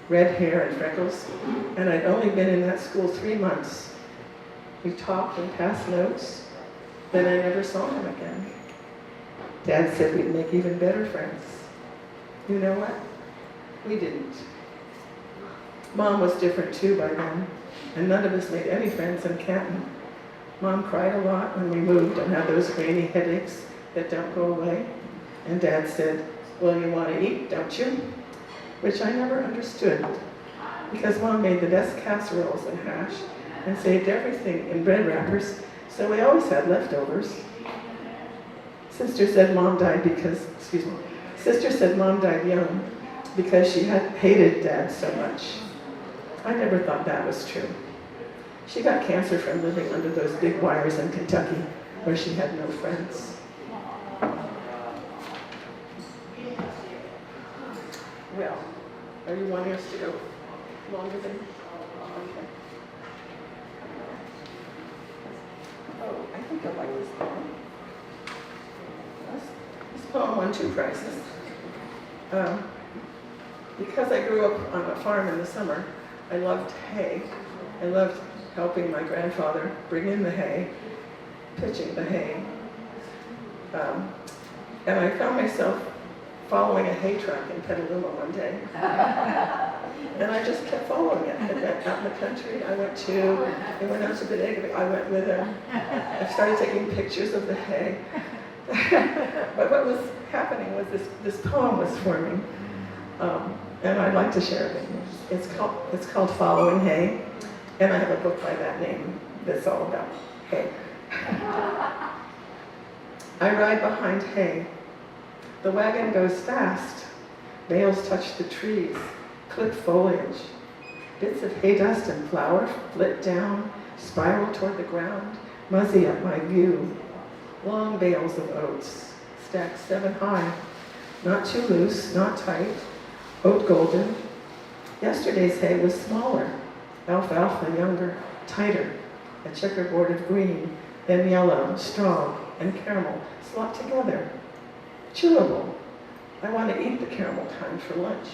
red hair and freckles, and I'd only been in that school 3 months. We talked and passed notes, then I never saw him again. Dad said we'd make even better friends. You know what? We didn't. Mom was different too by then, and none of us made any friends in Canton. Mom cried a lot when we moved and had those rainy headaches that don't go away. And Dad said, well, you want to eat, don't you? Which I never understood, because Mom made the best casseroles and hash and saved everything in bread wrappers, so we always had leftovers. Sister said Mom died young because she had hated Dad so much. I never thought that was true. She got cancer from living under those big wires in Kentucky where she had no friends. Well, are you wanting us to go longer than? Okay. Oh, I think I like this poem. This poem won 2 prizes. Because I grew up on a farm in the summer, I loved hay. I loved helping my grandfather bring in the hay, pitching the hay. And I found myself following a hay truck in Petaluma one day. And I just kept following it. Out in the country, I went out to Bodega, I went with her. I started taking pictures of the hay. But what was happening was this poem was forming. And I'd like to share it. It's called Following Hay. And I have a book by that name that's all about hay. I ride behind hay. The wagon goes fast. Bales touch the trees, clip foliage. Bits of hay dust and flour flit down, spiral toward the ground, muzzy up my view. Long bales of oats, stacked 7 high. Not too loose, not tight. Oat golden. Yesterday's hay was smaller. Alfalfa younger, tighter. A checkerboard of green, then yellow, strong, and caramel slopped together. Chewable. I want to eat the caramel kind for lunch,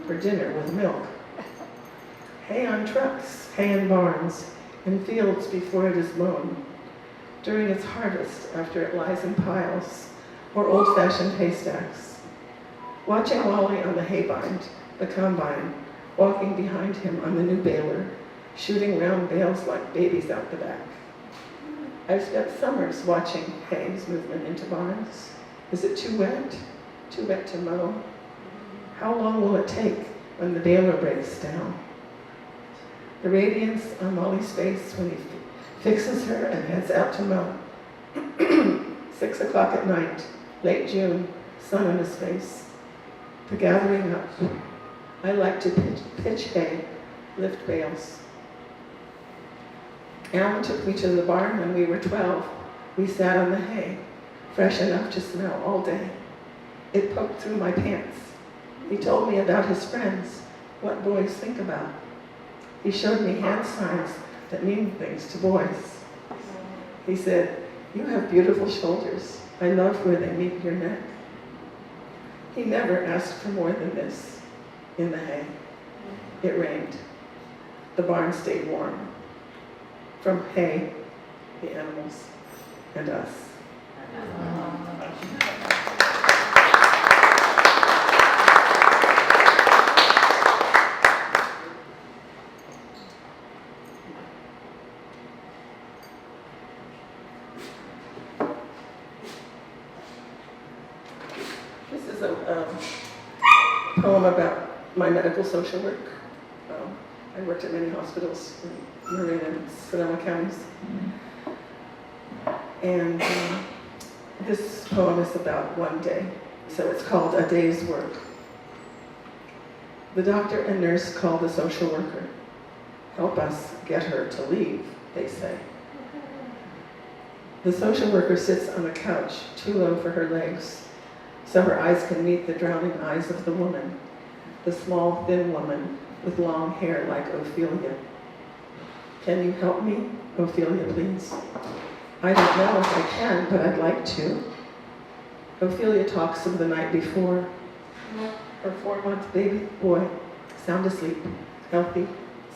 for dinner with milk. Hay on trucks, hay in barns, in fields before it is mown. During its harvest, after it lies in piles, or old-fashioned haystacks. Watching Wally on the haybind, the combine, walking behind him on the new baler, shooting round bales like babies out the back. I've spent summers watching hay's movement into barns. Is it too wet? Too wet to mow? How long will it take when the baler breaks down? The radiance on Wally's face when he fixes her and heads out to mow. 6 o'clock at night, late June, sun on his face. The gathering up. I like to pitch hay, lift bales. Alan took me to the barn when we were 12. We sat on the hay, fresh enough to smell all day. It poked through my pants. He told me about his friends, what boys think about. He showed me hand signs that mean things to boys. He said, you have beautiful shoulders. I love where they meet your neck. He never asked for more than this in the hay. It rained. The barn stayed warm. From hay, the animals, and us. This is a poem about my medical social work. I worked at many hospitals in Marin and Sonoma counties. And this poem is about one day, so it's called A Day's Work. The doctor and nurse call the social worker. Help us get her to leave, they say. The social worker sits on a couch, too low for her legs, so her eyes can meet the drowning eyes of the woman, the small, thin woman with long hair like Ophelia. Can you help me, Ophelia, please? I don't know if I can, but I'd like to. Ophelia talks of the night before. Her 4-month baby boy, sound asleep, healthy,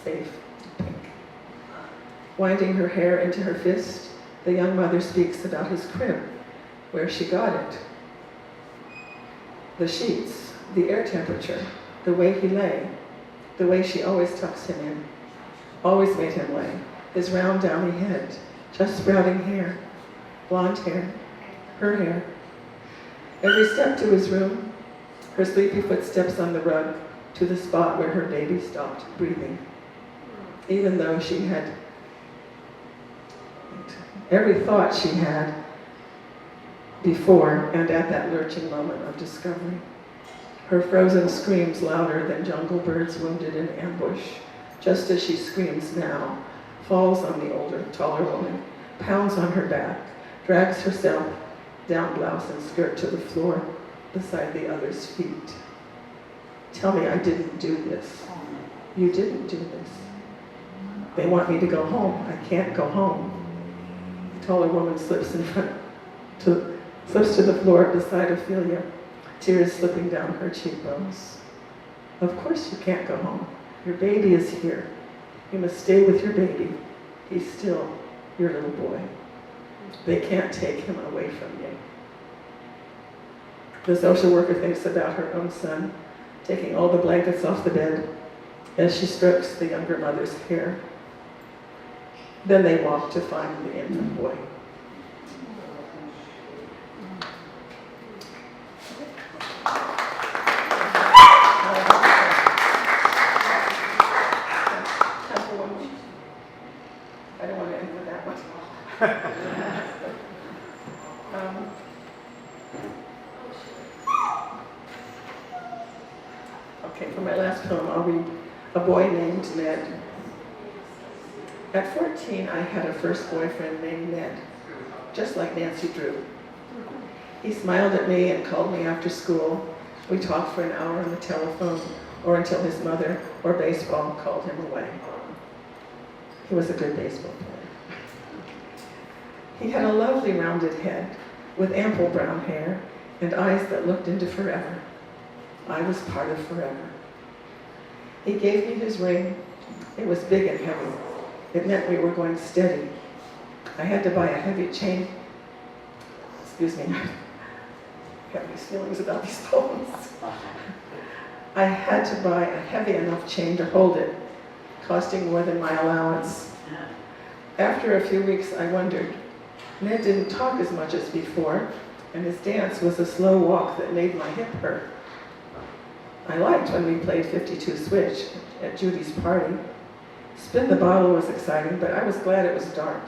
safe, pink. Winding her hair into her fist, the young mother speaks about his crib, where she got it. The sheets, the air temperature, the way he lay, the way she always tucks him in, always made him lay, his round downy head, just sprouting hair, blonde hair, her hair. Every step to his room, her sleepy footsteps on the rug to the spot where her baby stopped breathing. Even though she had every thought she had before and at that lurching moment of discovery. Her frozen screams louder than jungle birds wounded in ambush, just as she screams now, falls on the older, taller woman, pounds on her back, drags herself down blouse and skirt to the floor beside the other's feet. Tell me I didn't do this. You didn't do this. They want me to go home. I can't go home. The taller woman slips to the floor beside Ophelia, tears slipping down her cheekbones. Of course you can't go home. Your baby is here. You must stay with your baby. He's still your little boy. They can't take him away from you. The social worker thinks about her own son, taking all the blankets off the bed as she strokes the younger mother's hair. Then they walk to find the infant boy. I don't want to end with that one. Okay, for my last poem, I'll read A Boy Named Ned. At 14, I had a first boyfriend named Ned, just like Nancy Drew. He smiled at me and called me after school. We talked for an hour on the telephone, or until his mother or baseball called him away. He was a good baseball player. He had a lovely rounded head with ample brown hair and eyes that looked into forever. I was part of forever. He gave me his ring. It was big and heavy. It meant we were going steady. I had to buy a heavy chain. Excuse me, I have these feelings about these poems. I had to buy a heavy enough chain to hold it, costing more than my allowance. After a few weeks, I wondered. Ned didn't talk as much as before, and his dance was a slow walk that made my hip hurt. I liked when we played 52 Switch at Judy's party. Spin the bottle was exciting, but I was glad it was dark.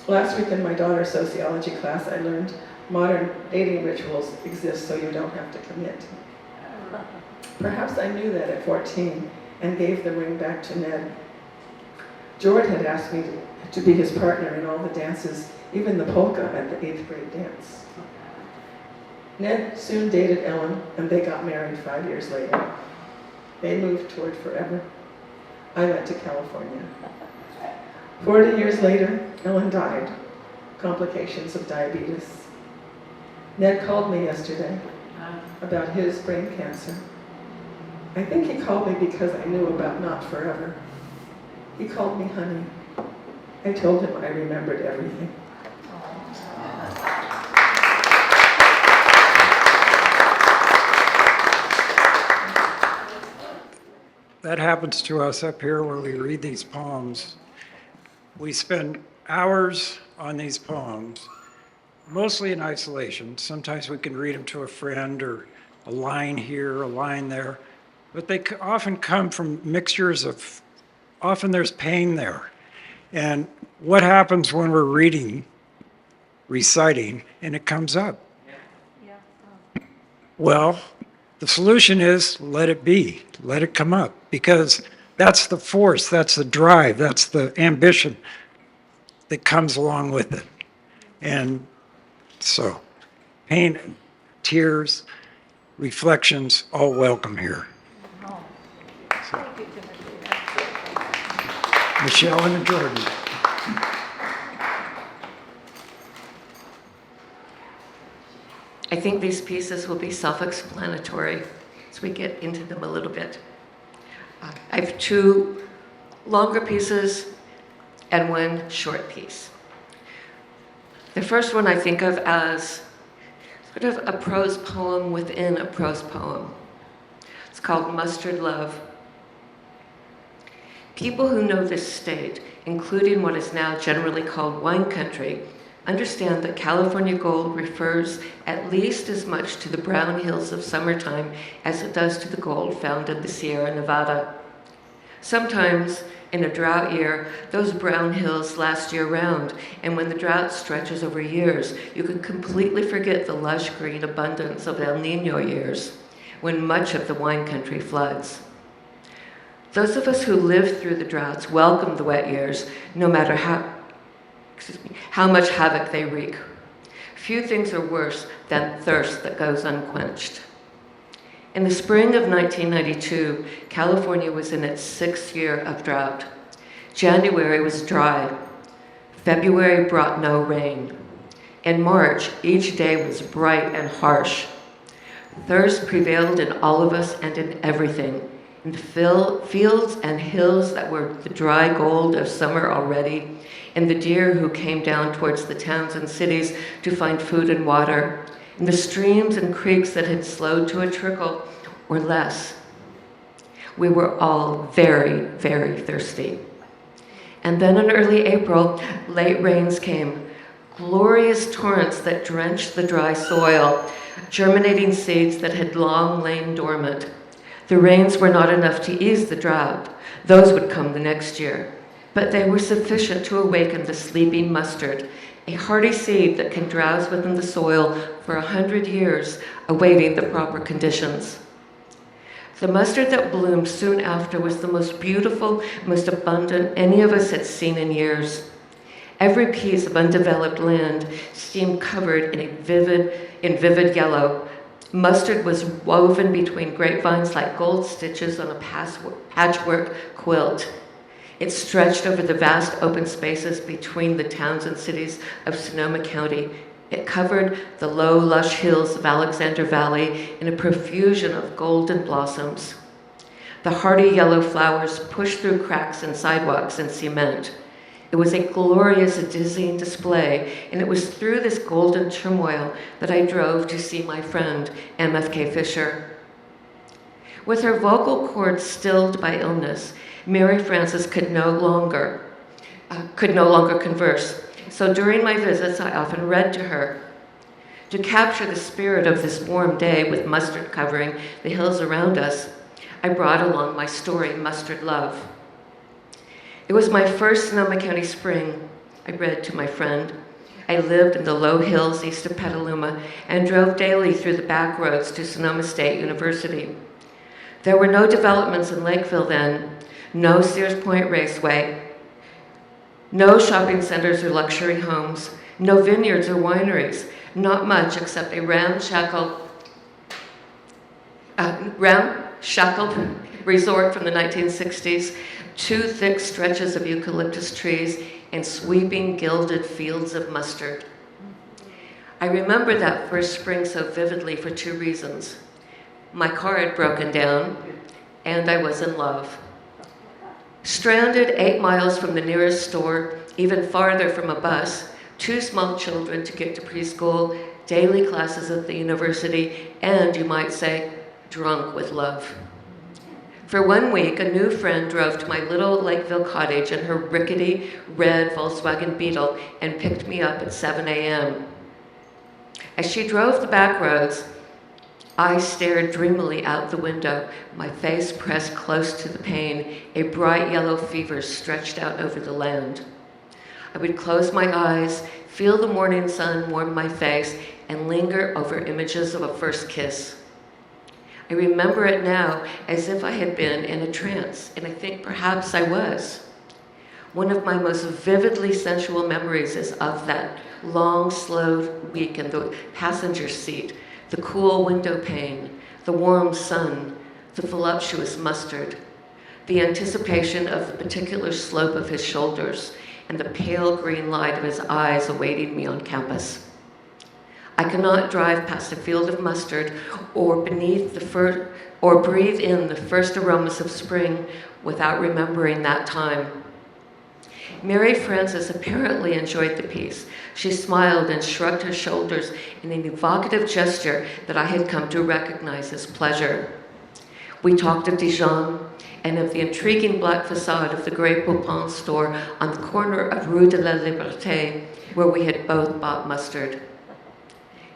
Last week in my daughter's sociology class, I learned modern dating rituals exist so you don't have to commit. Perhaps I knew that at 14 and gave the ring back to Ned. George had asked me to be his partner in all the dances, even the polka at the 8th grade dance. Ned soon dated Ellen, and they got married 5 years later. They moved toward forever. I went to California. 40 years later, Ellen died. Complications of diabetes. Ned called me yesterday about his brain cancer. I think he called me because I knew about not forever. He called me honey. I told him I remembered everything. That happens to us up here where we read these poems. We spend hours on these poems, mostly in isolation. Sometimes we can read them to a friend or a line here, a line there, but they often come from mixtures of, often there's pain there. And what happens when we're reading, reciting, and it comes up? Well, the solution is let it be, let it come up, because that's the force, that's the drive, that's the ambition that comes along with it. And so, pain, tears, reflections, all welcome here. So, Michele and Jordan. I think these pieces will be self-explanatory as we get into them a little bit. I have two longer pieces and one short piece. The first one I think of as sort of a prose poem within a prose poem. It's called Mustard Love. People who know this state, including what is now generally called wine country, understand that California gold refers at least as much to the brown hills of summertime as it does to the gold found in the Sierra Nevada. Sometimes, in a drought year, those brown hills last year-round, and when the drought stretches over years, you can completely forget the lush green abundance of El Nino years, when much of the wine country floods. Those of us who live through the droughts welcome the wet years, no matter how much havoc they wreak. Few things are worse than thirst that goes unquenched. In the spring of 1992, California was in its 6th year of drought. January was dry. February brought no rain. In March, each day was bright and harsh. Thirst prevailed in all of us and in everything. In the fields and hills that were the dry gold of summer already, and the deer who came down towards the towns and cities to find food and water, and the streams and creeks that had slowed to a trickle or less. We were all very, very thirsty. And then in early April, late rains came, glorious torrents that drenched the dry soil, germinating seeds that had long lain dormant. The rains were not enough to ease the drought. Those would come the next year. But they were sufficient to awaken the sleeping mustard, a hardy seed that can drowse within the soil for 100 years, awaiting the proper conditions. The mustard that bloomed soon after was the most beautiful, most abundant any of us had seen in years. Every piece of undeveloped land seemed covered in vivid yellow. Mustard was woven between grapevines like gold stitches on a patchwork quilt. It stretched over the vast open spaces between the towns and cities of Sonoma County. It covered the low, lush hills of Alexander Valley in a profusion of golden blossoms. The hardy yellow flowers pushed through cracks in sidewalks and cement. It was a glorious, dizzying display, and it was through this golden turmoil that I drove to see my friend, MFK Fisher. With her vocal cords stilled by illness, Mary Frances could no longer converse. So during my visits, I often read to her. To capture the spirit of this warm day with mustard covering the hills around us, I brought along my story, Mustard Love. It was my first Sonoma County spring, I read to my friend. I lived in the low hills east of Petaluma and drove daily through the back roads to Sonoma State University. There were no developments in Lakeville then, no Sears Point Raceway, no shopping centers or luxury homes, no vineyards or wineries, not much except a ramshackle resort from the 1960s, 2 thick stretches of eucalyptus trees, and sweeping gilded fields of mustard. I remember that first spring so vividly for 2 reasons. My car had broken down, and I was in love. Stranded 8 miles from the nearest store, even farther from a bus, 2 small children to get to preschool, daily classes at the university, and, you might say, drunk with love. For 1 week, a new friend drove to my little Lakeville cottage in her rickety red Volkswagen Beetle and picked me up at 7 a.m. As she drove the back roads, I stared dreamily out the window, my face pressed close to the pane, a bright yellow fever stretched out over the land. I would close my eyes, feel the morning sun warm my face, and linger over images of a first kiss. I remember it now as if I had been in a trance, and I think perhaps I was. One of my most vividly sensual memories is of that long, slow week in the passenger seat, the cool window pane, the warm sun, the voluptuous mustard, the anticipation of the particular slope of his shoulders, and the pale green light of his eyes awaiting me on campus. I cannot drive past a field of mustard or breathe in the first aromas of spring without remembering that time. Mary Frances apparently enjoyed the piece. She smiled and shrugged her shoulders in an evocative gesture that I had come to recognize as pleasure. We talked of Dijon and of the intriguing black facade of the Grey Poupon store on the corner of Rue de la Liberté, where we had both bought mustard.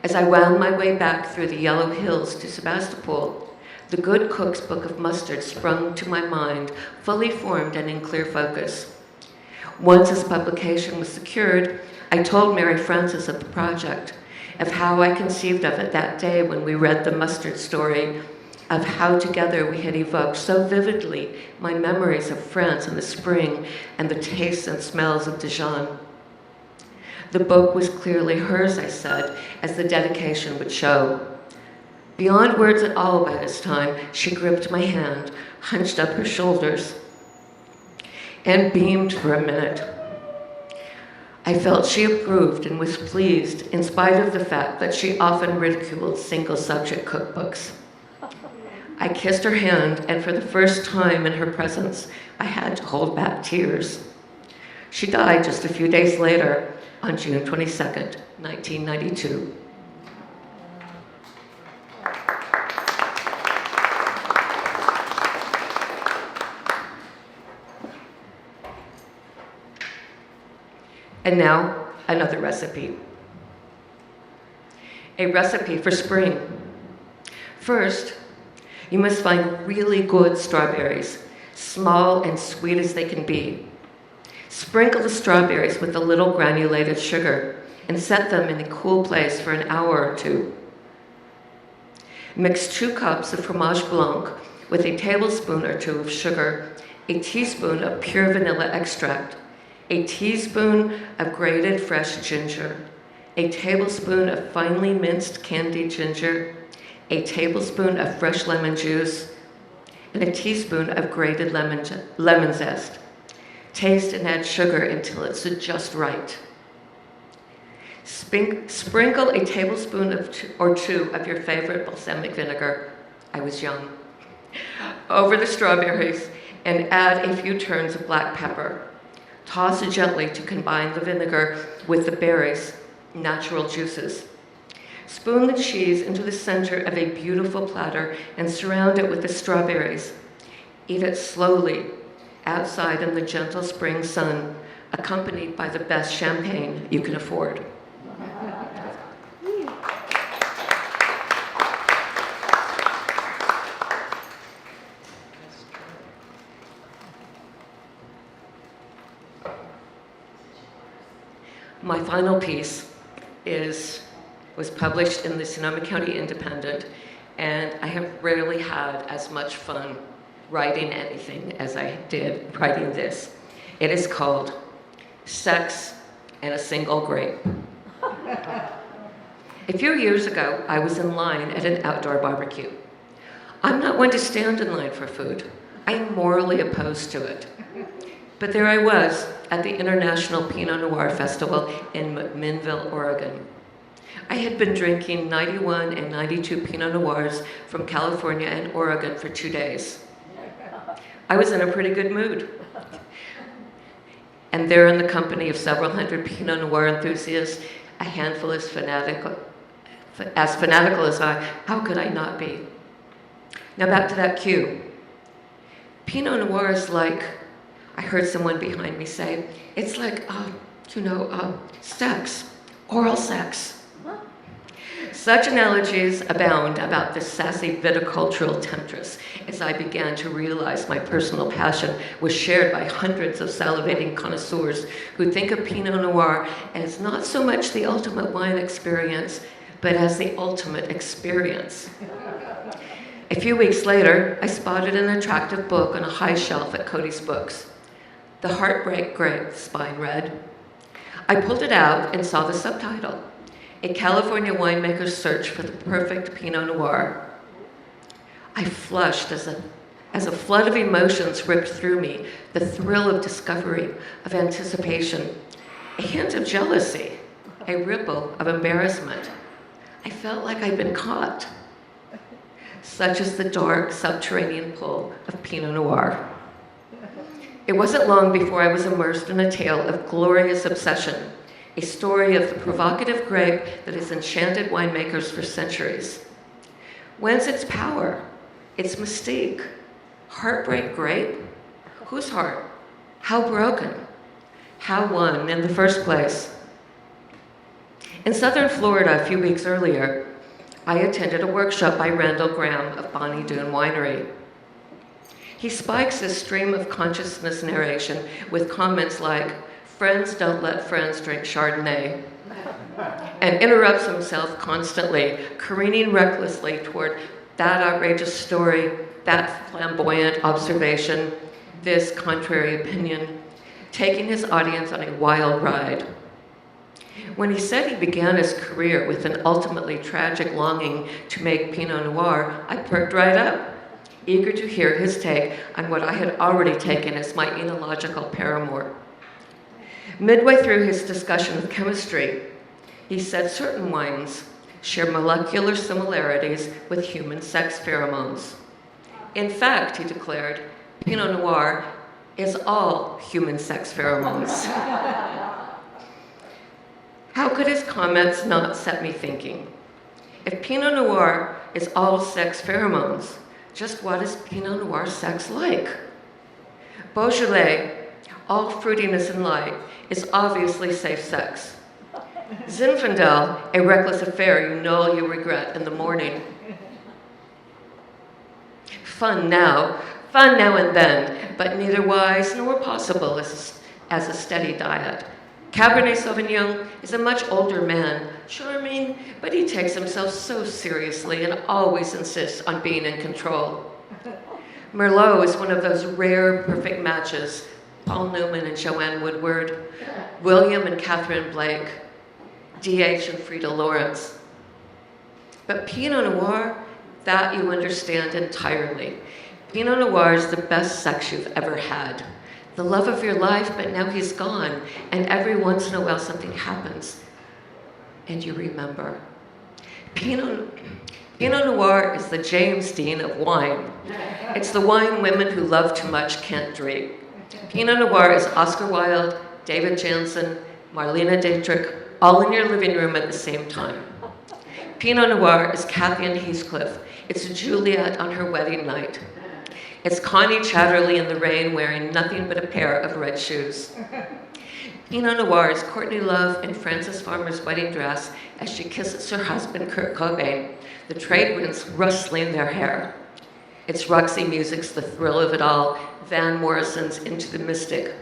As I wound my way back through the yellow hills to Sebastopol, the good cook's book of mustard sprung to my mind, fully formed and in clear focus. Once its publication was secured, I told Mary Frances of the project, of how I conceived of it that day when we read the mustard story, of how together we had evoked so vividly my memories of France in the spring and the tastes and smells of Dijon. The book was clearly hers, I said, as the dedication would show. Beyond words at all by this time, she gripped my hand, hunched up her shoulders, and beamed for a minute. I felt she approved and was pleased, in spite of the fact that she often ridiculed single-subject cookbooks. I kissed her hand, and for the first time in her presence, I had to hold back tears. She died just a few days later, on June 22nd, 1992. And now, another recipe. A recipe for spring. First, you must find really good strawberries, small and sweet as they can be. Sprinkle the strawberries with a little granulated sugar and set them in a cool place for an hour or two. Mix 2 cups of fromage blanc with a tablespoon or 2 of sugar, a teaspoon of pure vanilla extract, a teaspoon of grated fresh ginger, a tablespoon of finely minced candied ginger, a tablespoon of fresh lemon juice, and a teaspoon of grated lemon zest. Taste and add sugar until it's just right. Sprinkle a tablespoon or 2 of your favorite balsamic vinegar, I was young, over the strawberries and add a few turns of black pepper. Toss it gently to combine the vinegar with the berries' natural juices. Spoon the cheese into the center of a beautiful platter and surround it with the strawberries. Eat it slowly, outside in the gentle spring sun, accompanied by the best champagne you can afford. My final piece was published in the Sonoma County Independent, and I have rarely had as much fun writing anything as I did writing this. It is called Sex and a Single Grape. A few years ago, I was in line at an outdoor barbecue. I'm not one to stand in line for food. I am morally opposed to it. But there I was at the International Pinot Noir Festival in McMinnville, Oregon. I had been drinking 91 and 92 Pinot Noirs from California and Oregon for 2 days. I was in a pretty good mood. And there in the company of several hundred Pinot Noir enthusiasts, a handful as fanatical as I, how could I not be? Now back to that cue. Pinot Noir is like, I heard someone behind me say, it's like, sex, oral sex. Such analogies abound about this sassy viticultural temptress as I began to realize my personal passion was shared by hundreds of salivating connoisseurs who think of Pinot Noir as not so much the ultimate wine experience, but as the ultimate experience. A few weeks later, I spotted an attractive book on a high shelf at Cody's Books. The Heartbreak Grape, spine read. I pulled it out and saw the subtitle, A California Winemaker's Search for the Perfect Pinot Noir. I flushed as a flood of emotions ripped through me, the thrill of discovery, of anticipation, a hint of jealousy, a ripple of embarrassment. I felt like I'd been caught. Such is the dark, subterranean pull of Pinot Noir. It wasn't long before I was immersed in a tale of glorious obsession, a story of the provocative grape that has enchanted winemakers for centuries. Whence its power, its mystique? Heartbreak grape? Whose heart? How broken? How won in the first place? In southern Florida a few weeks earlier, I attended a workshop by Randall Graham of Bonnie Doon Winery. He spikes his stream of consciousness narration with comments like, "Friends don't let friends drink Chardonnay," and interrupts himself constantly, careening recklessly toward that outrageous story, that flamboyant observation, this contrary opinion, taking his audience on a wild ride. When he said he began his career with an ultimately tragic longing to make Pinot Noir, I perked right up, eager to hear his take on what I had already taken as my enological paramour. Midway through his discussion of chemistry, he said certain wines share molecular similarities with human sex pheromones. In fact, he declared, Pinot Noir is all human sex pheromones. How could his comments not set me thinking? If Pinot Noir is all sex pheromones, just what is Pinot Noir sex like? Beaujolais, all fruitiness and light, is obviously safe sex. Zinfandel, a reckless affair you know you'll regret in the morning. Fun now and then, but neither wise nor possible as a steady diet. Cabernet Sauvignon is a much older man, charming, but he takes himself so seriously and always insists on being in control. Merlot is one of those rare, perfect matches, Paul Newman and Joanne Woodward, William and Catherine Blake, D.H. and Frida Lawrence. But Pinot Noir, that you understand entirely. Pinot Noir is the best sex you've ever had. The love of your life, but now he's gone, and every once in a while something happens, and you remember. Pinot Noir is the James Dean of wine. It's the wine women who love too much can't drink. Pinot Noir is Oscar Wilde, David Janssen, Marlene Dietrich, all in your living room at the same time. Pinot Noir is Cathy and Heathcliff. It's Juliet on her wedding night. It's Connie Chatterley in the rain wearing nothing but a pair of red shoes. Pinot Noir is Courtney Love in Frances Farmer's wedding dress as she kisses her husband Kurt Cobain, the trade winds rustling their hair. It's Roxy Music's The Thrill of It All, Van Morrison's Into the Mystic,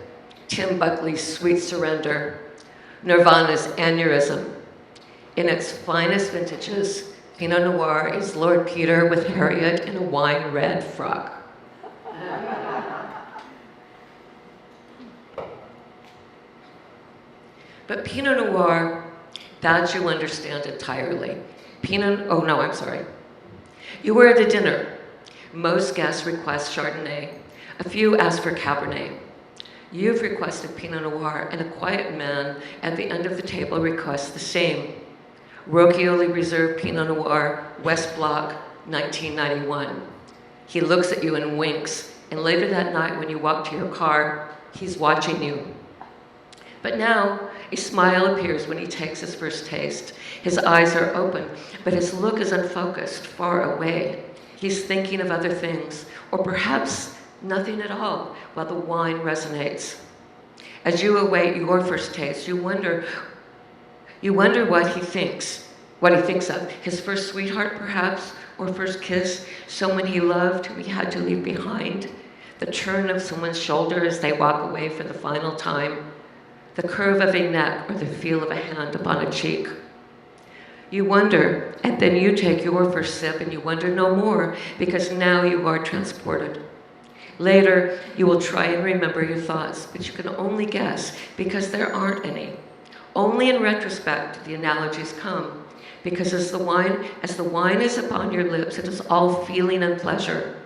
Tim Buckley's Sweet Surrender, Nirvana's Aneurysm. In its finest vintages, Pinot Noir is Lord Peter with Harriet in a wine red frock. But Pinot Noir, that you understand entirely. You were at a dinner. Most guests request Chardonnay. A few ask for Cabernet. You've requested Pinot Noir, and a quiet man at the end of the table requests the same. Rocchioli Reserve Pinot Noir, West Block, 1991. He looks at you and winks, and later that night when you walk to your car, he's watching you. But now, a smile appears when he takes his first taste. His eyes are open, but his look is unfocused, far away. He's thinking of other things, or perhaps nothing at all, while the wine resonates. As you await your first taste, you wonder what he thinks. what he thinks of. His first sweetheart, perhaps, or first kiss, someone he loved who he had to leave behind, the turn of someone's shoulder as they walk away for the final time, the curve of a neck or the feel of a hand upon a cheek. You wonder, and then you take your first sip and you wonder no more, because now you are transported. Later, you will try and remember your thoughts, but you can only guess because there aren't any. Only in retrospect the analogies come, because as the wine is upon your lips, it is all feeling and pleasure,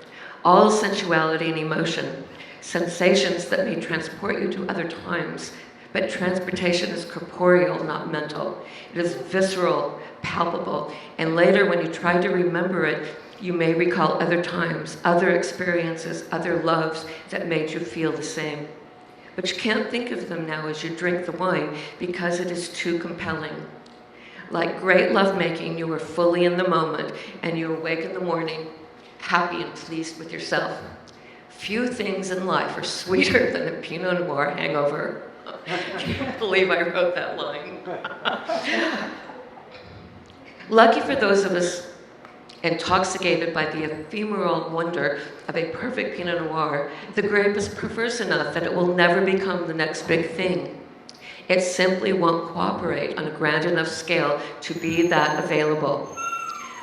all sensuality and emotion, sensations that may transport you to other times, but transportation is corporeal, not mental. It is visceral, palpable, and later when you try to remember it, you may recall other times, other experiences, other loves that made you feel the same. But you can't think of them now as you drink the wine because it is too compelling. Like great lovemaking, you are fully in the moment and you awake in the morning happy and pleased with yourself. Few things in life are sweeter than a Pinot Noir hangover. I can't believe I wrote that line. Lucky for those of us intoxicated by the ephemeral wonder of a perfect Pinot Noir, the grape is perverse enough that it will never become the next big thing. It simply won't cooperate on a grand enough scale to be that available.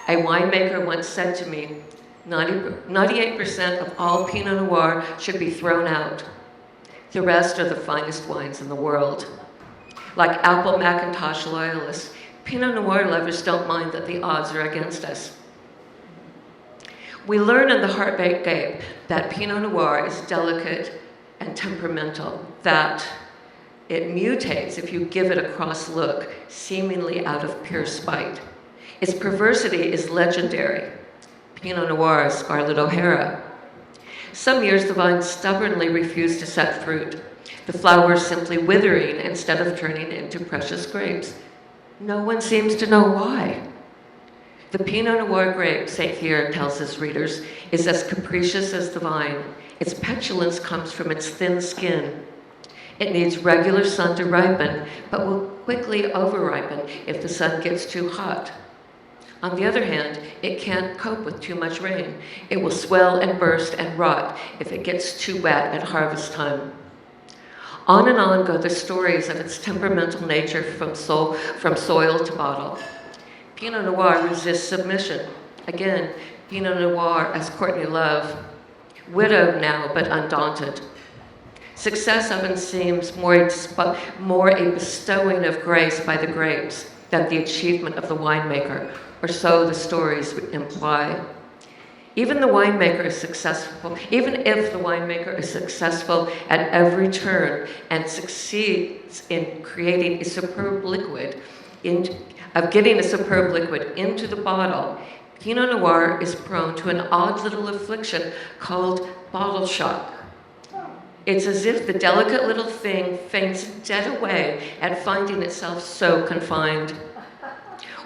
A winemaker once said to me, 98% of all Pinot Noir should be thrown out. The rest are the finest wines in the world. Like Apple Macintosh loyalists, Pinot Noir lovers don't mind that the odds are against us. We learn in the Heartbreak Gape that Pinot Noir is delicate and temperamental, that it mutates if you give it a cross look, seemingly out of pure spite. Its perversity is legendary. Pinot Noir is Scarlett O'Hara. Some years the vine stubbornly refused to set fruit, the flowers simply withering instead of turning into precious grapes. No one seems to know why. The Pinot Noir grape, St. Pierre tells his readers, is as capricious as the vine. Its petulance comes from its thin skin. It needs regular sun to ripen, but will quickly over-ripen if the sun gets too hot. On the other hand, it can't cope with too much rain. It will swell and burst and rot if it gets too wet at harvest time. On and on go the stories of its temperamental nature from soil to bottle. Pinot Noir resists submission. Again, Pinot Noir as Courtney Love, widowed now but undaunted. Success often seems more a bestowing of grace by the grapes than the achievement of the winemaker, or so the stories imply. Even if the winemaker is successful at every turn and succeeds in creating a superb liquid, getting a superb liquid into the bottle, Pinot Noir is prone to an odd little affliction called bottle shock. It's as if the delicate little thing faints dead away at finding itself so confined.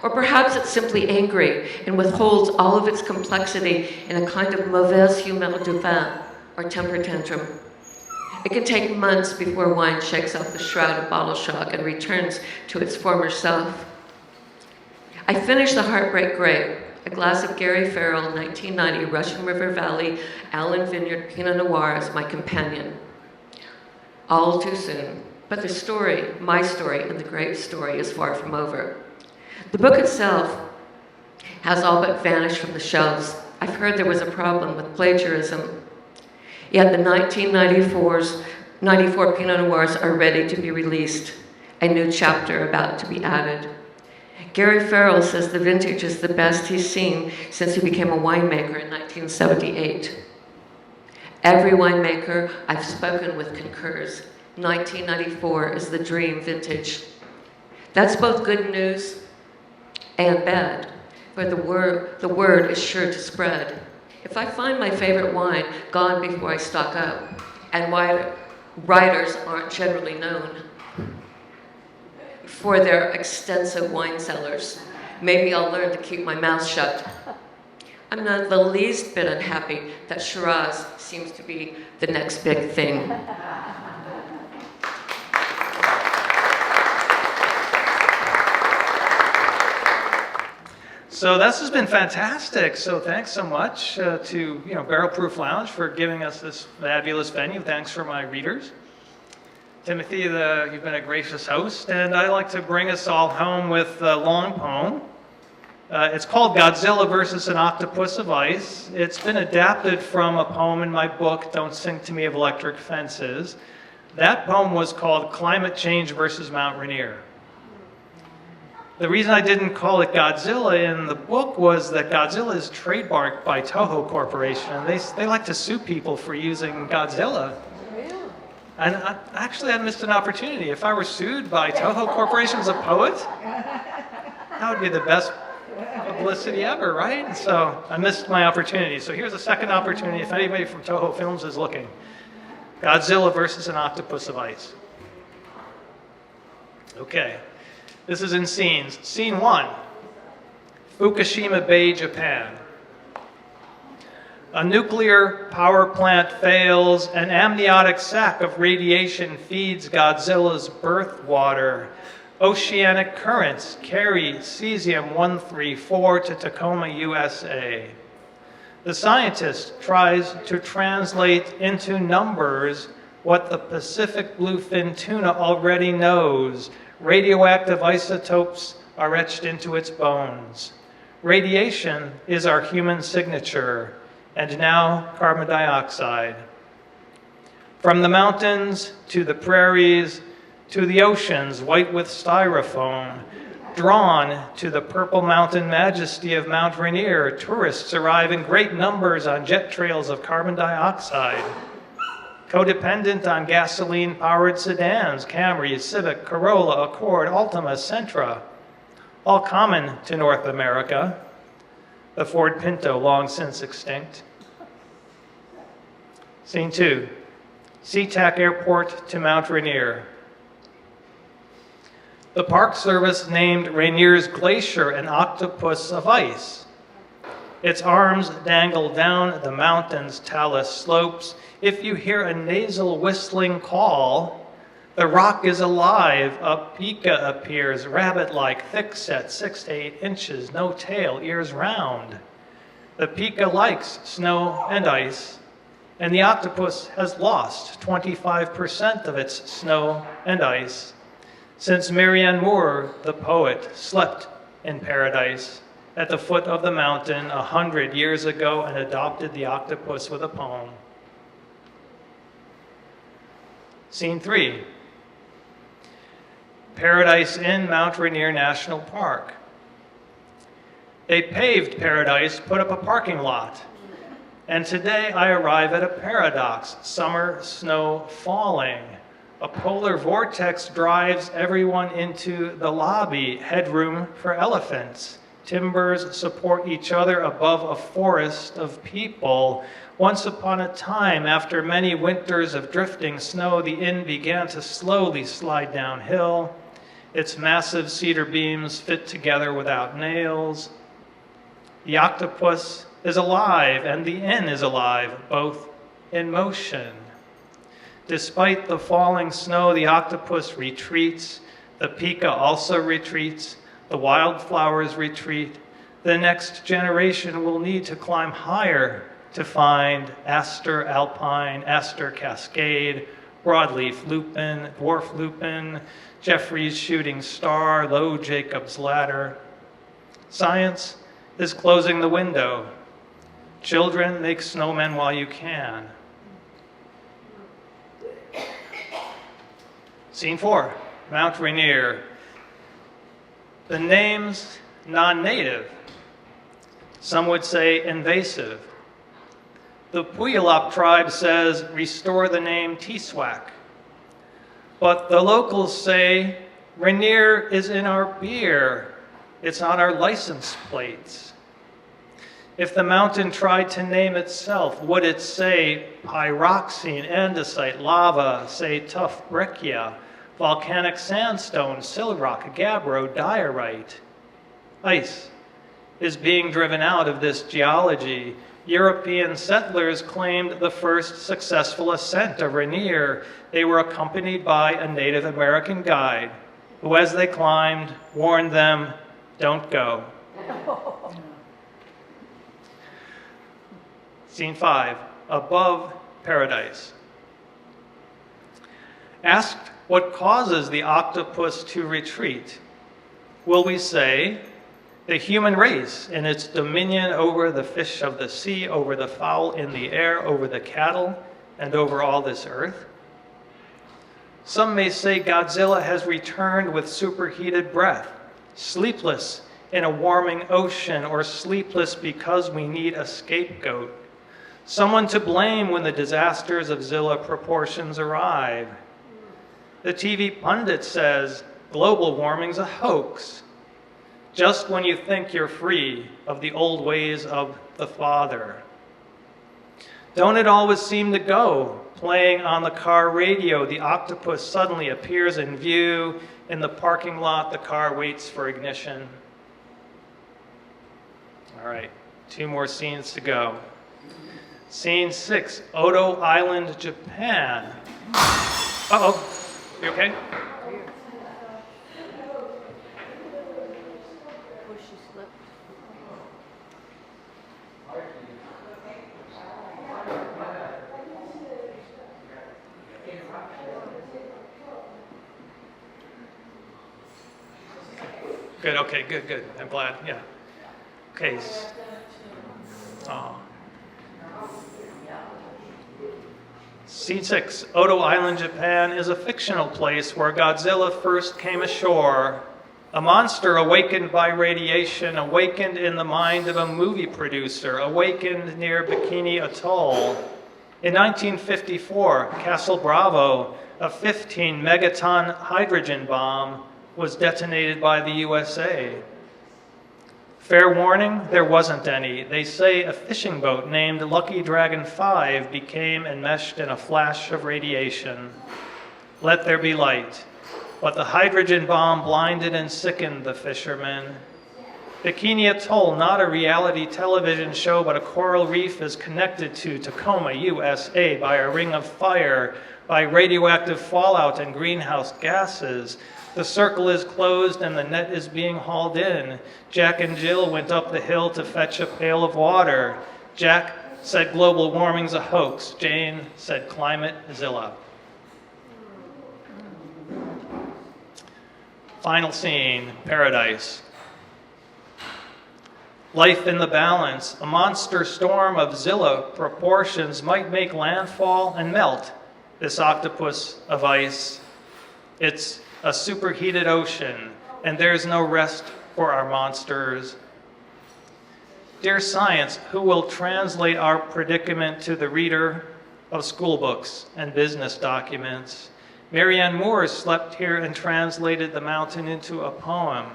Or perhaps it's simply angry and withholds all of its complexity in a kind of mauvaise humeur du vin, or temper tantrum. It can take months before wine shakes off the shroud of bottle shock and returns to its former self. I finished the Heartbreak Grape, a glass of Gary Farrell 1990 Russian River Valley Allen Vineyard Pinot Noir as my companion. All too soon, but the story, my story, and the grape story is far from over. The book itself has all but vanished from the shelves. I've heard there was a problem with plagiarism. Yet the 1994 Pinot Noirs are ready to be released, a new chapter about to be added. Gary Farrell says the vintage is the best he's seen since he became a winemaker in 1978. Every winemaker I've spoken with concurs. 1994 is the dream vintage. That's both good news and bad, for the word is sure to spread. If I find my favorite wine gone before I stock up, and why writers aren't generally known for their extensive wine cellars, maybe I'll learn to keep my mouth shut. I'm not the least bit unhappy that Shiraz seems to be the next big thing. So this has been fantastic. So thanks so much to Barrel Proof Lounge for giving us this fabulous venue. Thanks for my readers. Timothy, you've been a gracious host, and I like to bring us all home with a long poem. It's called Godzilla versus an Octopus of Ice. It's been adapted from a poem in my book, Don't Sing to Me of Electric Fences. That poem was called Climate Change versus Mount Rainier. The reason I didn't call it Godzilla in the book was that Godzilla is trademarked by Toho Corporation, and they like to sue people for using Godzilla. And I missed an opportunity. If I were sued by Toho Corporation as a poet, that would be the best publicity ever, right? So I missed my opportunity. So here's a second opportunity if anybody from Toho Films is looking. Godzilla versus an Octopus of Ice. Okay. This is in scenes. Scene 1, Fukushima Bay, Japan. A nuclear power plant fails. An amniotic sac of radiation feeds Godzilla's birth water. Oceanic currents carry cesium-134 to Tacoma, USA. The scientist tries to translate into numbers what the Pacific bluefin tuna already knows. Radioactive isotopes are etched into its bones. Radiation is our human signature, and now carbon dioxide. From the mountains to the prairies to the oceans white with styrofoam, drawn to the purple mountain majesty of Mount Rainier, tourists arrive in great numbers on jet trails of carbon dioxide. Codependent on gasoline-powered sedans, Camrys, Civic, Corolla, Accord, Altima, Sentra, all common to North America. The Ford Pinto, long since extinct. Scene 2, SeaTac Airport to Mount Rainier. The Park Service named Rainier's glacier an octopus of ice. Its arms dangle down the mountain's talus slopes. If you hear a nasal whistling call, the rock is alive. A pika appears, rabbit-like, thick-set, 6 to 8 inches, no tail, ears round. The pika likes snow and ice, and the octopus has lost 25% of its snow and ice since Marianne Moore, the poet, slept in paradise at the foot of the mountain 100 years ago and adopted the octopus with a poem. Scene 3, Paradise Inn, Mount Rainier National Park. They paved Paradise, put up a parking lot, and today I arrive at a paradox. Summer snow falling. A polar vortex drives everyone into the lobby, headroom for elephants. Timbers support each other above a forest of people. Once upon a time, after many winters of drifting snow, the inn began to slowly slide downhill. Its massive cedar beams fit together without nails. The octopus is alive, and the inn is alive, both in motion. Despite the falling snow, the octopus retreats. The pika also retreats. The wildflowers retreat. The next generation will need to climb higher to find aster alpine, aster cascade, broadleaf lupin, dwarf lupin, Jeffrey's shooting star, low Jacob's ladder. Science is closing the window. Children, make snowmen while you can. Scene 4, Mount Rainier. The name's non-native. Some would say invasive. The Puyallup tribe says, restore the name Tiswak. But the locals say, Rainier is in our beer. It's on our license plates. If the mountain tried to name itself, would it say pyroxene, andesite, lava, say tough breccia, volcanic sandstone, silrock, gabbro, diorite? Ice is being driven out of this geology. European settlers claimed the first successful ascent of Rainier. They were accompanied by a Native American guide who, as they climbed, warned them, don't go. Scene 5, above paradise. Asked what causes the octopus to retreat, will we say the human race in its dominion over the fish of the sea, over the fowl in the air, over the cattle, and over all this earth? Some may say Godzilla has returned with superheated breath, sleepless in a warming ocean, or sleepless because we need a scapegoat, someone to blame when the disasters of Zilla proportions arrive. The TV pundit says global warming's a hoax, just when you think you're free of the old ways of the father. Don't it always seem to go? Playing on the car radio, the octopus suddenly appears in view. In the parking lot, the car waits for ignition. All right, 2 more scenes to go. Scene 6, Odo Island, Japan. Uh-oh, you okay? Good, okay, good. I'm glad, yeah. Okay. Scene 6, Odo Island, Japan is a fictional place where Godzilla first came ashore. A monster awakened by radiation, awakened in the mind of a movie producer, awakened near Bikini Atoll. In 1954, Castle Bravo, a 15 megaton hydrogen bomb, was detonated by the USA. Fair warning, there wasn't any. They say a fishing boat named Lucky Dragon 5 became enmeshed in a flash of radiation. Let there be light. But the hydrogen bomb blinded and sickened the fishermen. Bikini Atoll, not a reality television show, but a coral reef, is connected to Tacoma, USA, by a ring of fire, by radioactive fallout and greenhouse gases. The circle is closed and the net is being hauled in. Jack and Jill went up the hill to fetch a pail of water. Jack said global warming's a hoax. Jane said climate Zilla. Final scene, paradise. Life in the balance. A monster storm of Zilla proportions might make landfall and melt this octopus of ice. It's a superheated ocean, and there's no rest for our monsters. Dear science, who will translate our predicament to the reader of school books and business documents? Marianne Moore slept here and translated the mountain into a poem.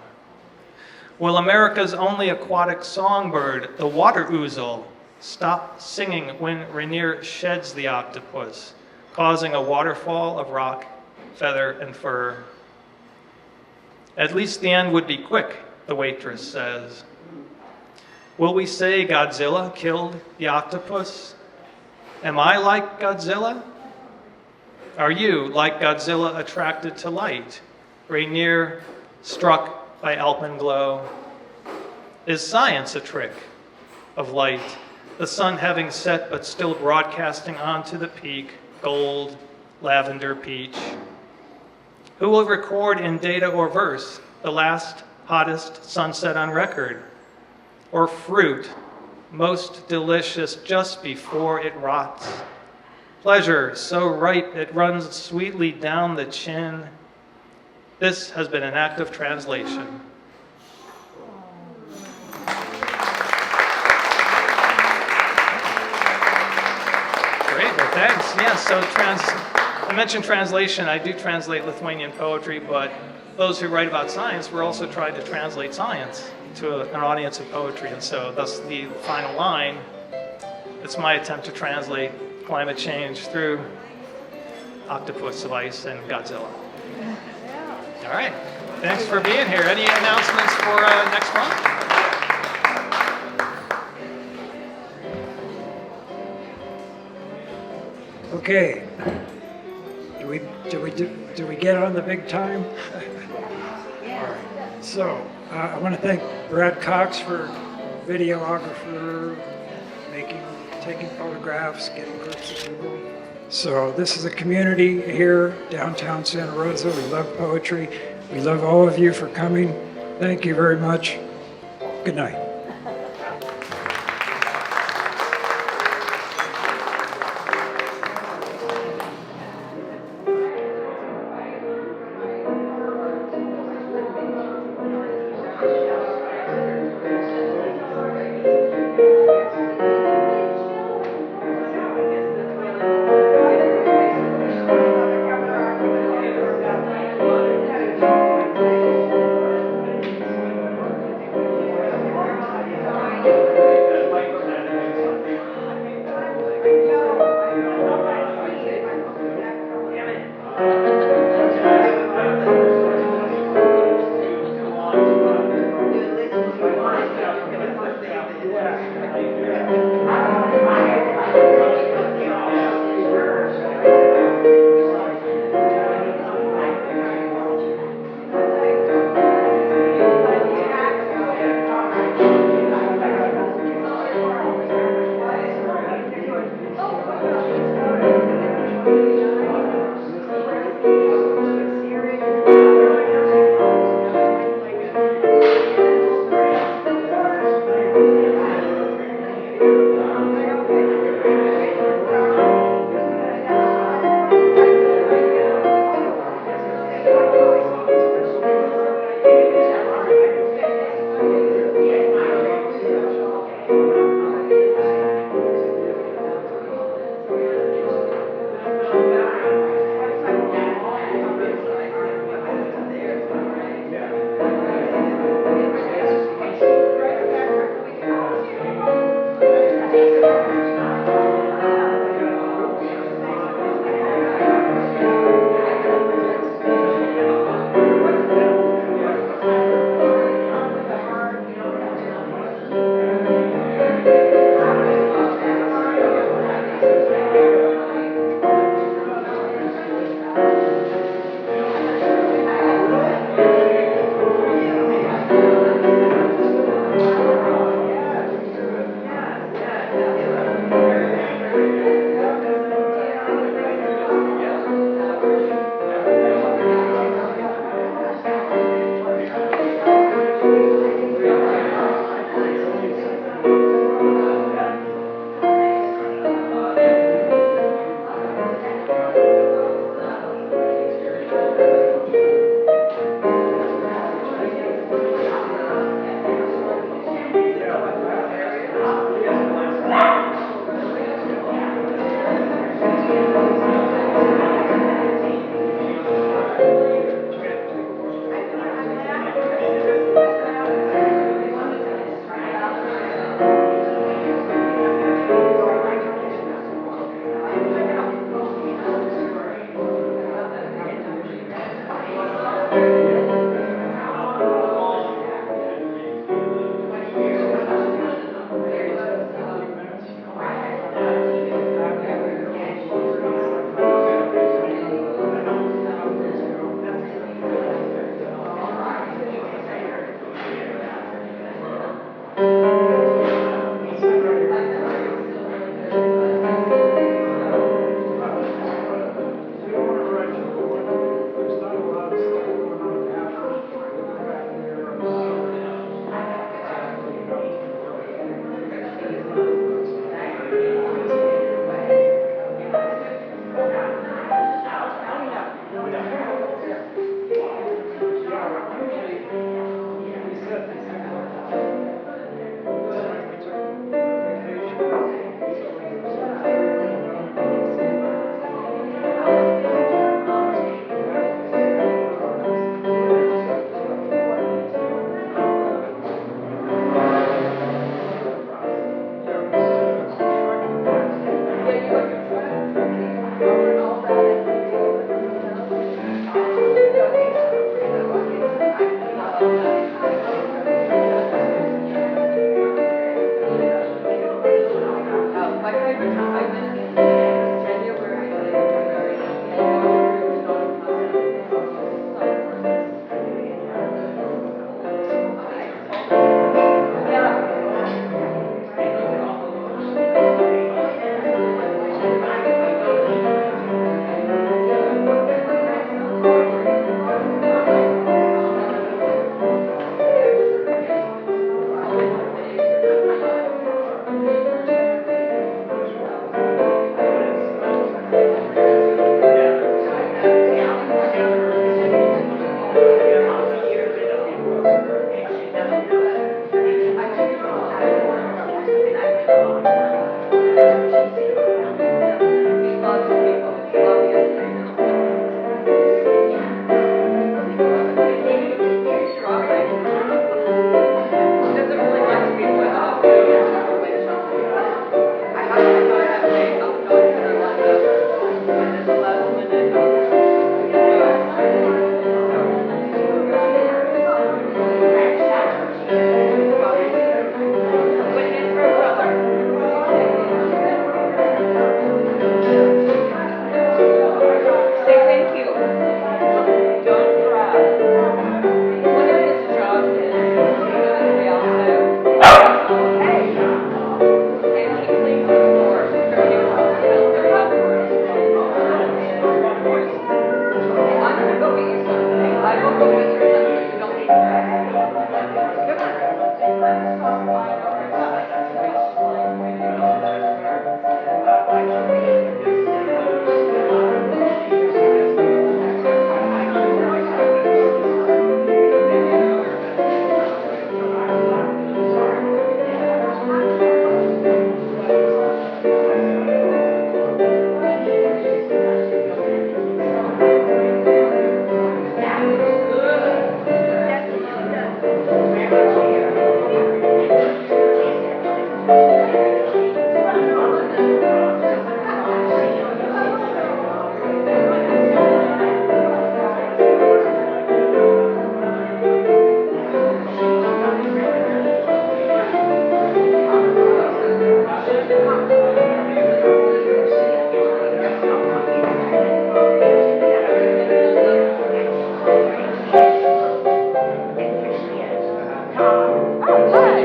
Will America's only aquatic songbird, the water ouzel, stop singing when Rainier sheds the octopus, causing a waterfall of rock, feather, and fur? At least the end would be quick, the waitress says. Will we say Godzilla killed the octopus? Am I like Godzilla? Are you, like Godzilla, attracted to light? Rainier struck by alpenglow. Is science a trick of light? The sun having set but still broadcasting onto the peak, gold, lavender, peach. Who will record in data or verse the last hottest sunset on record? Or fruit, most delicious just before it rots? Pleasure so ripe it runs sweetly down the chin. This has been an act of translation. Great, well, thanks. Yeah, so I mentioned translation. I do translate Lithuanian poetry, but those who write about science, we're also trying to translate science to an audience of poetry. And so thus the final line, it's my attempt to translate climate change through octopus of ice and Godzilla. All right, thanks for being here. Any announcements for next month? Okay. Do we get on the big time? All right. So I want to thank Brad Cox for videographer, making taking photographs, getting groups of people. So this is a community here, downtown Santa Rosa. We love poetry. We love all of you for coming. Thank you very much. Good night.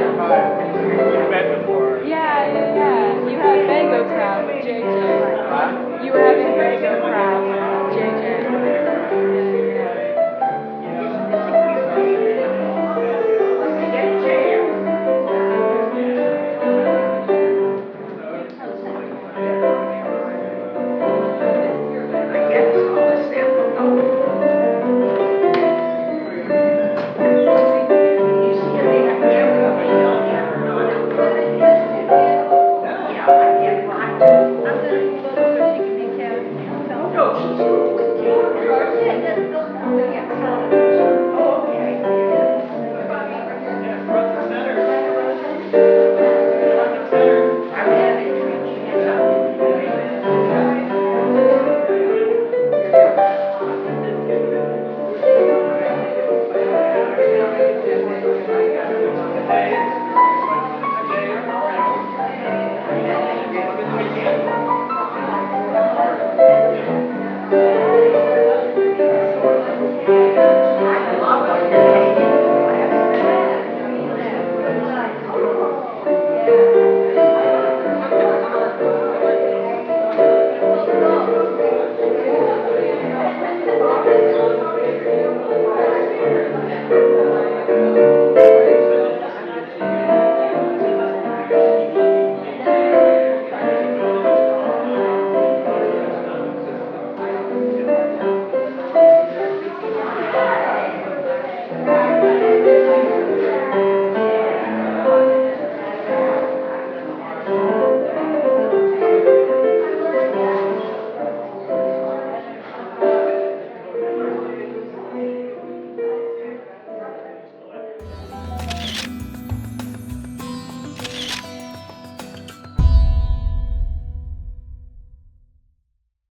everybody.